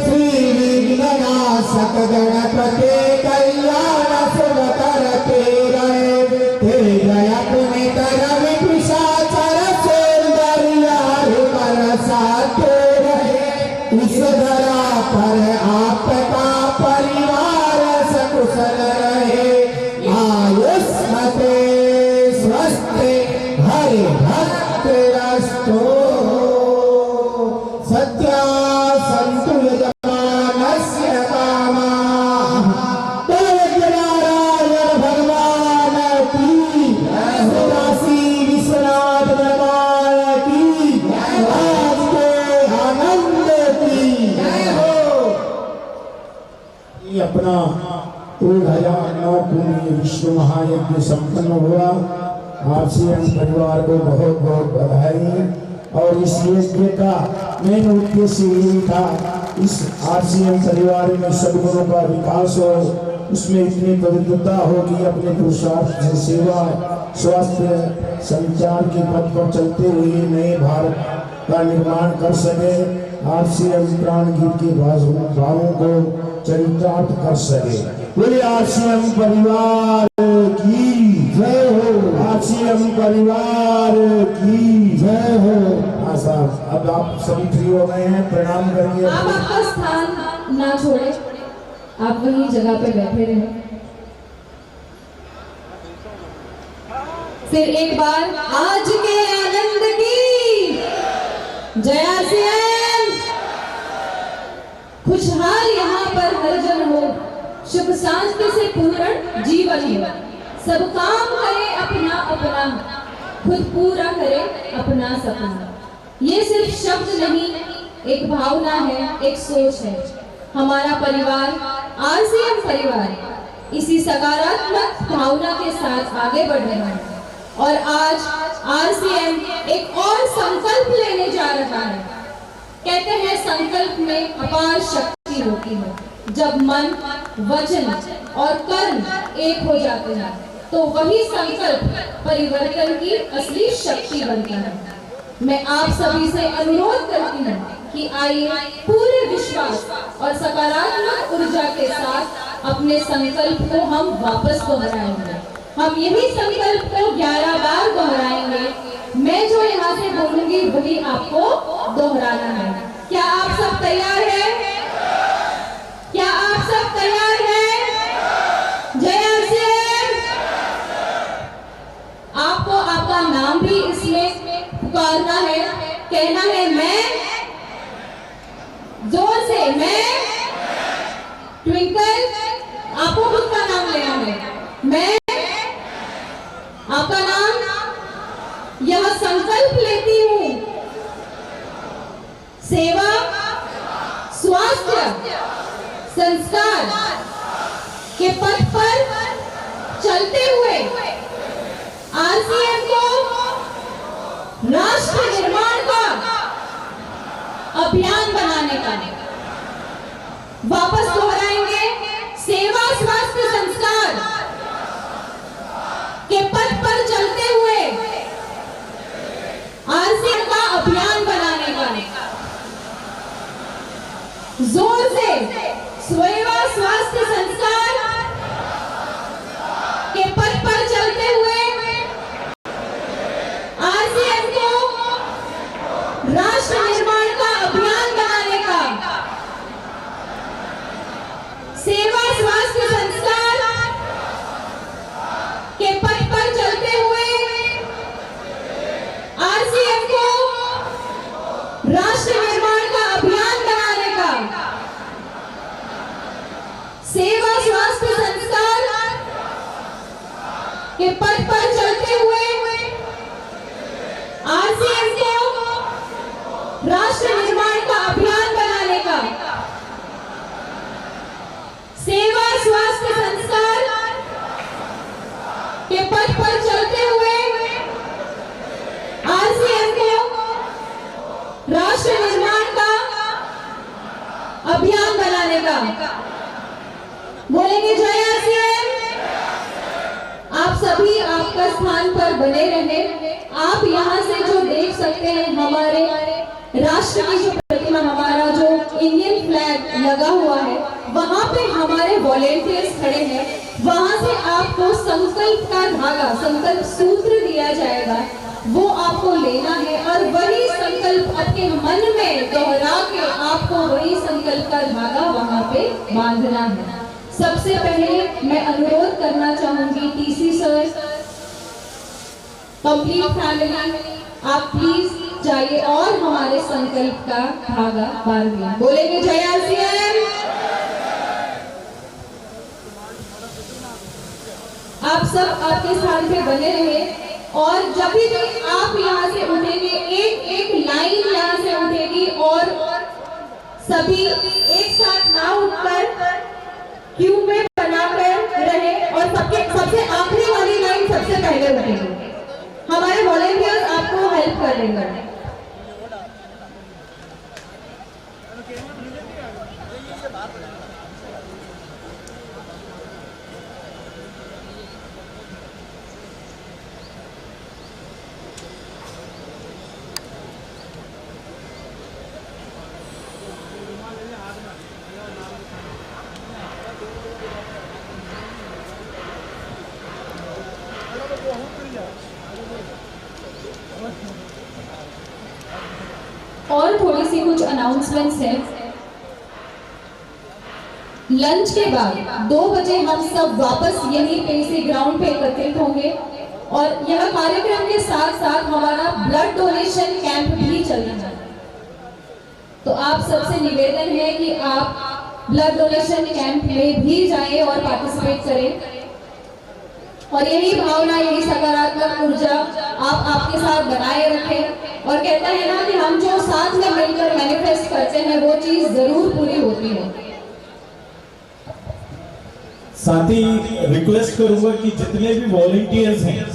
श्री विघ्ननाशक गणपति कल्याण शुभ करते रहे तेज अपने तरफ पिशाचर सौंदर्य हरि बरसाते रहे इस धरा पर आपका परिवार सकुशल रहे आयुष्मते स्वस्ति हरि भक्त रस्तो सत्या सन्तु यजमानस्य कामाः नारायण भगवान की काशी विश्वनाथ भगवान की आज के आनंद की ये अपना 2009 पुण्य विश्व महायज्ञ संपन्न हुआ। आरसीएम परिवार को बहुत बहुत बधाई। और इस यज्ञ का मेन उद्देश्य यही था, इस आरसीएम परिवार में सद्गुणों का विकास हो, उसमें इतनी पवित्रता हो कि अपने पुरुषार्थ से सेवा स्वास्थ्य संचार के पथ पर चलते हुए नए भारत का निर्माण कर सके। आरसीएम प्राण गीत के भावों को चरितार्थ कर सके। बोले आरसीएम परिवार की जय हो, आरसीएम परिवार की जय हो। हाँ साहब, अब आप सभी फ्री हो गए हैं, प्रणाम करिए। आप आपका स्थान ना छोड़े, आप वही जगह पे बैठे रहे। फिर एक बार आज के आनंद की जय आरसीएम। खुशहाल यहाँ पर हर जन हो, सुख शांति से पूर्ण जीवन हो, सब काम करे अपना अपना, खुद पूरा करे अपना सपना। ये सिर्फ शब्द नहीं, एक भावना है, एक सोच है। हमारा परिवार आरसीएम परिवार इसी सकारात्मक भावना के साथ आगे बढ़ रहा है और आज आरसीएम एक और संकल्प लेने जा रहा है। कहते हैं संकल्प में अपार शक्ति होती है। जब मन, वचन और कर्म एक हो जाते हैं तो वही संकल्प परिवर्तन की असली शक्ति बनता है। मैं आप सभी से अनुरोध करती हूँ कि आइए पूरे विश्वास और सकारात्मक ऊर्जा के साथ अपने संकल्प को हम वापस दोहराएंगे। हम यही संकल्प को 11 बार दोहराएंगे। मैं जो यहाँ से बोलूंगी वही आपको दोहराना है। क्या आप सब तैयार हैं? क्या आप सब तैयार हैं? जय आरसीएम। आपको आपका नाम भी इसमें पुकारना है, कहना है मैं, जोर से मैं, ट्विंकल, आपको खुद का नाम लेना है, मैं, आपका नाम, यह संकल्प लेती हूँ सेवा, स्वास्थ्य, संस्कार के पथ पर चलते हुए आरसीएम को राष्ट्र निर्माण का अभियान बनाने का। वापस दोहराएंगे, सेवा, स्वास्थ्य, संस्कार के पथ पर चलते हुए आरसीएम का अभियान बनाने का। जोर से सेवा, स्वास्थ्य, संस्कार के पथ पर चलते हुए आरसीएम को राष्ट्र निर्माण का अभियान बनाने का। सेवा, स्वास्थ्य, संस्कार के पथ पर चलते हुए आरसीएम को राष्ट्र निर्माण का अभियान बनाने का। सेवा, स्वास्थ्य, संस्कार के पथ पर चलते हुए आरसीएम को राष्ट्र निर्माण का अभियान बनाने का। सेवा, स्वास्थ्य, संस्कार के पथ पर चलते हुए आरसीएम को राष्ट्र निर्माण का अभियान बनाने का। बोलेंगे जय आरसीएम। आप सभी आपका स्थान पर बने रहे। आप यहाँ से जो देख सकते हैं हमारे राष्ट्र की जो प्रतिमा, हमारा जो इंडियन फ्लैग लगा हुआ है, वहाँ पे हमारे वॉलेंटियर्स खड़े हैं। वहाँ से आपको संकल्प का धागा, संकल्प सूत्र दिया जाएगा, वो आपको लेना है और वही संकल्प आपके मन में दोहरा के आपको वही संकल्प का धागा वहाँ पे बांधना है। सबसे पहले मैं अनुरोध करना चाहूंगी टीसी सर, कंप्लीट फैमिली, आप प्लीज जाइए और हमारे संकल्प का धागा बांधिए। बोलेंगे जय आरसीएम। आप सब आपके स्थान पे बने रहे और जब भी आप यहाँ से उठेंगे, एक एक लाइन यहाँ से उठेगी और सभी एक साथ ना उठकर क्यू में बनाकर रहे और सबसे आखिरी वाली लाइन सबसे पहले उठेगी। हमारे वॉलेंटियर्स आपको हेल्प कर देंगे। और थोड़ी सी कुछ अनाउंसमेंट्स हैं। लंच के बाद 2 बजे हम सब वापस यहीं पे इसी ग्राउंड पे एकत्रित होंगे और यह कार्यक्रम के साथ साथ हमारा ब्लड डोनेशन कैंप भी चलेगा। तो आप सबसे निवेदन है कि आप ब्लड डोनेशन कैंप में भी जाएं और पार्टिसिपेट करें, और यही भावना, यही सकारात्मक ऊर्जा आप आपके साथ बनाए रखें। और कहते हैं ना कि हम जो साथ में मिलकर मैनिफेस्ट करते हैं वो चीज जरूर पूरी होती है। साथ ही रिक्वेस्ट करूंगा कि जितने भी वॉलंटियर्स हैं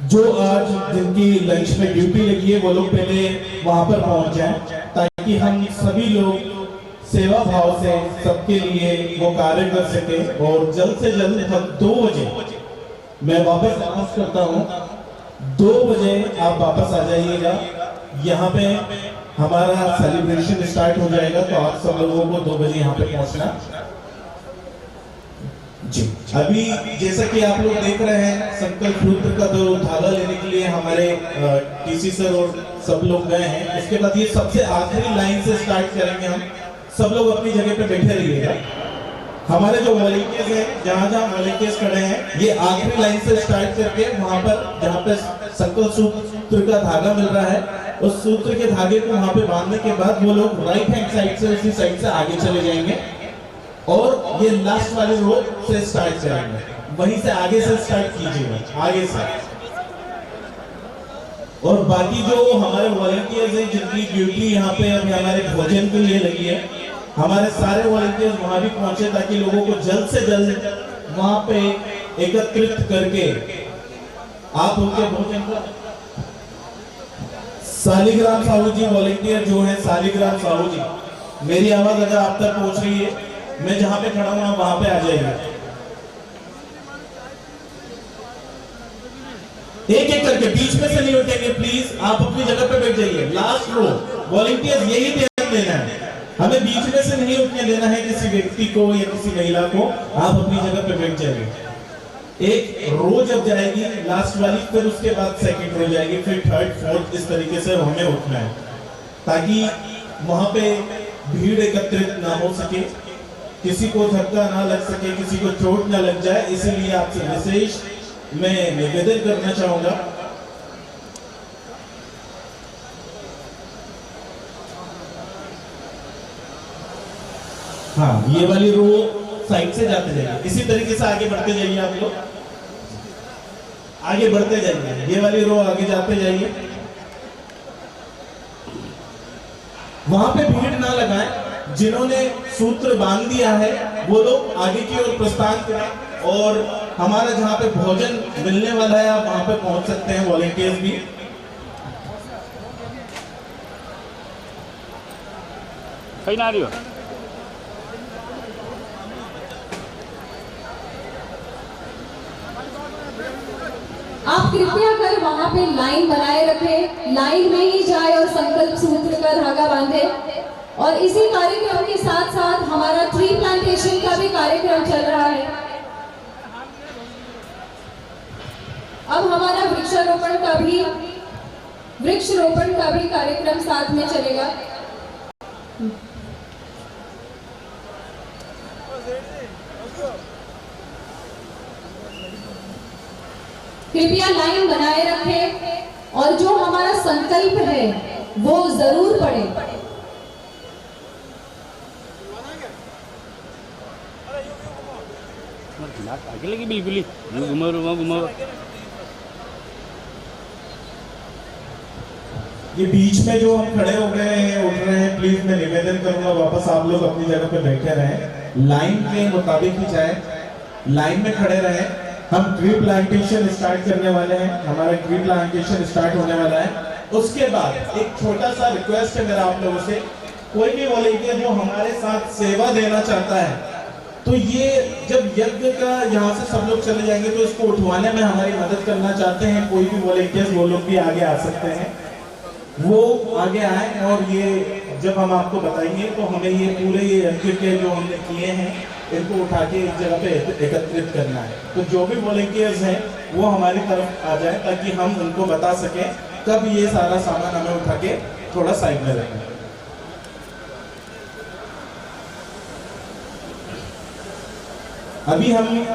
जो आज जिनकी लंच में ड्यूटी लगी है, वो लोग पहले वहां पर पहुंच जाएं, ताकि हम सभी लोग सेवा भाव से सबके लिए वो कार्य कर सके। और जल्द से जल्द हम 2 बजे, मैं वापस अनाउंस करता हूँ, 2 बजे आप वापस आ जाइएगा। यहाँ पे हमारा सेलिब्रेशन स्टार्ट हो जाएगा, तो आप सब लोगों को 2 बजे यहाँ पे पहुंचना जी। अभी जैसा कि आप लोग देख रहे हैं, संकल्प सूत्र का जो धागा लेने के लिए हमारे टीसी सर और सब लोग गए हैं। उसके बाद ये सबसे आखिरी लाइन से स्टार्ट करेंगे हम। सब लोग अपनी जगह पे बैठे रहिएगा। हमारे जो वॉलंटियर्स हैं, जहां जहां वॉलंटियर्स खड़े हैं, ये आखिरी लाइन से स्टार्ट करके वहां पर जहां पे संकल्प सूत्र का धागा मिल रहा है, उस सूत्र के धागे को वहां पे बांधने के बाद वो लोग राइट हैंड साइड से उसी साइड से आगे चले जाएंगे और ये लास्ट वाले रो से स्टार्ट करेंगे। वहीं से आगे से स्टार्ट कीजिएगा, आगे से। और बाकी जो हमारे वॉलंटियर्स हैं जिनकी ड्यूटी यहाँ पे हमारे भोजन के लिए लगी है, हमारे सारे वॉलंटियर्स वहां भी पहुंचे ताकि लोगों को जल्द से जल्द वहां पे एकत्रित करके आप उनके भोजन का। सालिग्राम साहू जी वॉलंटियर जो है, सालिग्राम साहू जी, मेरी आवाज अगर आप तक पहुंच रही है, मैं जहां पे खड़ा हूं वहां पे आ जाइए। एक एक करके, बीच में से नहीं उठेंगे प्लीज, आप अपनी जगह पे बैठ जाइए। लास्ट रो वॉलंटियर्स, यही ध्यान देना है, हमें बीच में से नहीं उठने देना है किसी व्यक्ति को या किसी महिला को। आप अपनी जगह पे बैठ जाइए। एक रो जब जाएगी लास्ट वाली, फिर उसके बाद सेकंड रो जाएगी, फिर थर्ड, फोर्थ, इस तरीके से हमें उठना है ताकि वहां पे भीड़ एकत्रित ना हो सके, किसी को धक्का ना लग सके, किसी को चोट ना लग जाए। इसीलिए आपसे विशेष मैं निवेदन करना चाहूंगा। हाँ, ये वाली रो साइड से जाते जाइए, इसी तरीके से आगे बढ़ते जाइए। आप लोग आगे बढ़ते जाइए, ये वाली रो आगे जाते जाइए। वहां पे भीड़ ना लगाएं। जिन्होंने सूत्र बांध दिया है वो लोग आगे की ओर प्रस्थान करें, और हमारा जहां पे भोजन मिलने वाला है आप वहां पे पहुंच सकते हैं, वॉलंटियर्स भी। कहीं ना आ रही हो? आप कृपया कर वहां पे लाइन बनाए रखें, लाइन में ही जाए और संकल्प सूत्र का धागा बांधे। और इसी कार्यक्रम के साथ साथ हमारा ट्री प्लांटेशन का भी कार्यक्रम चल रहा है। अब हमारा वृक्ष रोपण का भी कार्यक्रम साथ में चलेगा। कृपया लाइन बनाए रखें और जो हमारा संकल्प है वो जरूर पढ़े। आगे लगी बिल्कुल ही घुमाओ। ये बीच में जो हम खड़े हो गए हैं, उठ रहे हैं, प्लीज मैं निवेदन करूंगा वापस आप लोग अपनी जगह पे बैठे रहें, लाइन के मुताबिक ही जाए, लाइन में खड़े रहें। हम ट्री प्लांटेशन स्टार्ट करने वाले हैं, हमारा ट्री प्लांटेशन स्टार्ट होने वाला है। उसके बाद एक छोटा सा रिक्वेस्ट है मेरा आप लोगों से, कोई भी वॉलंटियर जो हमारे साथ सेवा देना चाहता है, तो ये जब यज्ञ का यहाँ से सब लोग चले जाएंगे तो इसको उठवाने में हमारी मदद करना चाहते हैं कोई भी वॉलंटियर्स, वो लोग भी आगे आ सकते हैं, वो आगे आए। और ये जब हम आपको बताएंगे तो हमें ये पूरे ये यज्ञ के जो हमने किए हैं इनको उठा के एक जगह पे एकत्रित करना है। तो जो भी वॉलंटियर्स हैं वो हमारी तरफ आ जाए ताकि हम उनको बता सकें कब ये सारा सामान हमें उठा के थोड़ा साइड में रखें। अभी हम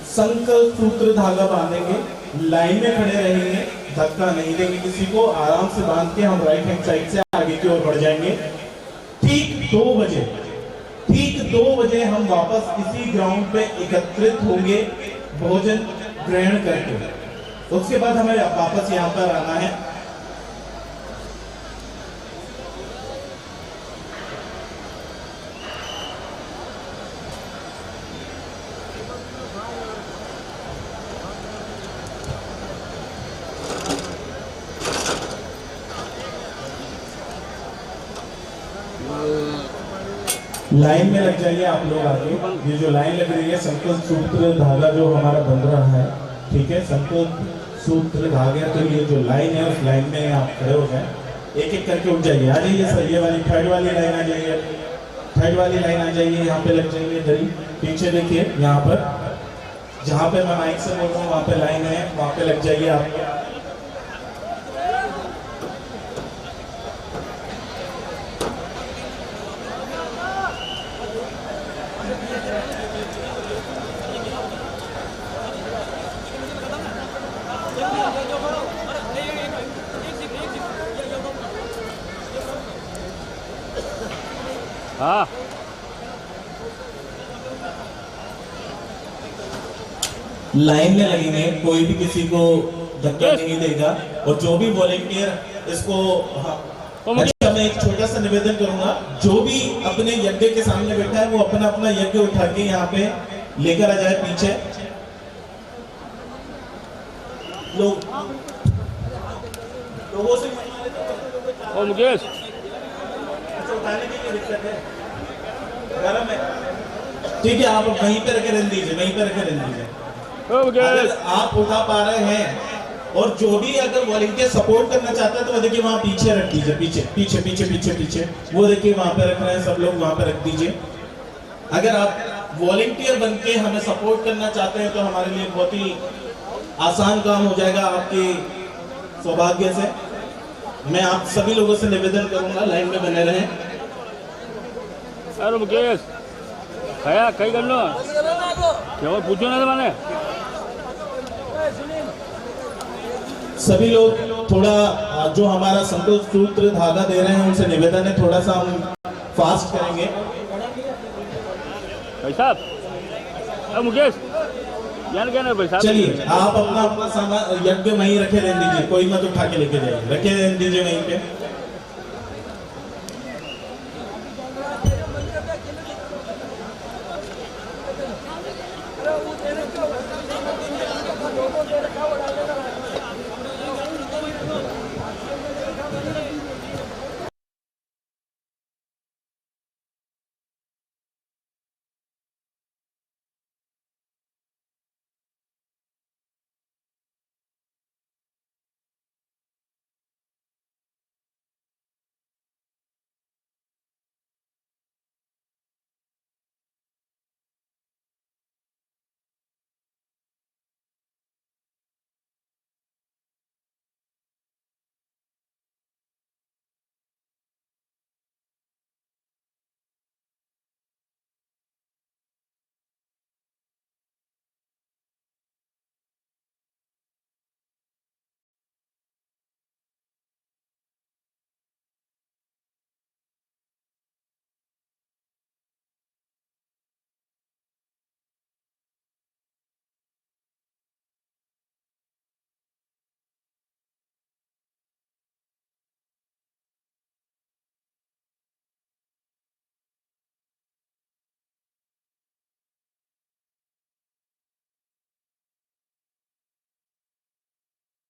संकल्प सूत्र धागा बांधेंगे, लाइन में खड़े रहेंगे। धक्का नहीं देंगे किसी को, आराम से बांध के हम राइट हैंड साइड से आगे की ओर बढ़ जाएंगे। ठीक 2 बजे हम वापस इसी ग्राउंड पे एकत्रित होंगे भोजन ग्रहण करके। उसके बाद हमें वापस यहाँ पर आना है। लाइन में लग जाइए आप लोग आगे। ये जो लाइन लग रही है संकल्प सूत्र धागा जो हमारा बन रहा है, ठीक है, संकल्प सूत्र धागा, तो ये जो लाइन है उस लाइन में आप खड़े हो जाए, एक एक करके उठ जाइए। आ जाइए सर, ये वाली थर्ड वाली लाइन आ जाइए, थर्ड वाली लाइन आ जाइए, यहाँ पे लग जाइए इधर ही। पीछे देखिए यहाँ पर जहाँ पे मैं माइक से बोल रहा हूँ वहाँ पे लाइन है, वहाँ पे लग जाइए आप। हाँ लाइन में लगेंगे, कोई भी किसी को धक्का नहीं देगा। और जो भी वॉलंटियर इसको अच्छा, मैं एक छोटा सा निवेदन करूंगा, जो भी अपने यज्ञ के सामने बैठा है वो अपना अपना यज्ञ उठा के यहाँ पे लेकर आ जाए पीछे। लोगों से ओ मुकेश उठाने की क्या दिक्कत है? गरम है, ठीक है, आप वहीं पे रखे रहने दीजिए, वहीं पे रखे रहने दीजिए। अगर आप उठा पा रहे हैं और जो भी अगर वॉलंटियर सपोर्ट करना चाहता है तो वो देखिए वहाँ पीछे रख दीजिए, पीछे पीछे पीछे पीछे पीछे, वो देखिए वहाँ पे रख रहे हैं सब लोग, वहाँ पे रख दीजिए। अगर आप वॉलंटियर बन के हमें सपोर्ट करना चाहते हैं तो हमारे लिए बहुत ही आसान काम हो जाएगा। आपके सौभाग्य से मैं आप सभी लोगों से निवेदन करूंगा लाइन में बने रहें। अरे मुकेश कया कई कर लो क्या पूछो ना मैंने। सभी लोग थोड़ा जो हमारा संकल्प सूत्र धागा दे रहे हैं उनसे निवेदन है थोड़ा सा हम फास्ट करेंगे। भाई साहब मुकेश यार क्या ना भाई साहब, चलिए आप अपना अपना सामान यज्ञ वहीं रखे रहने दीजिए, कोई मत उठा के लेके जाइए, रखे रहने दीजिए वहीं पे।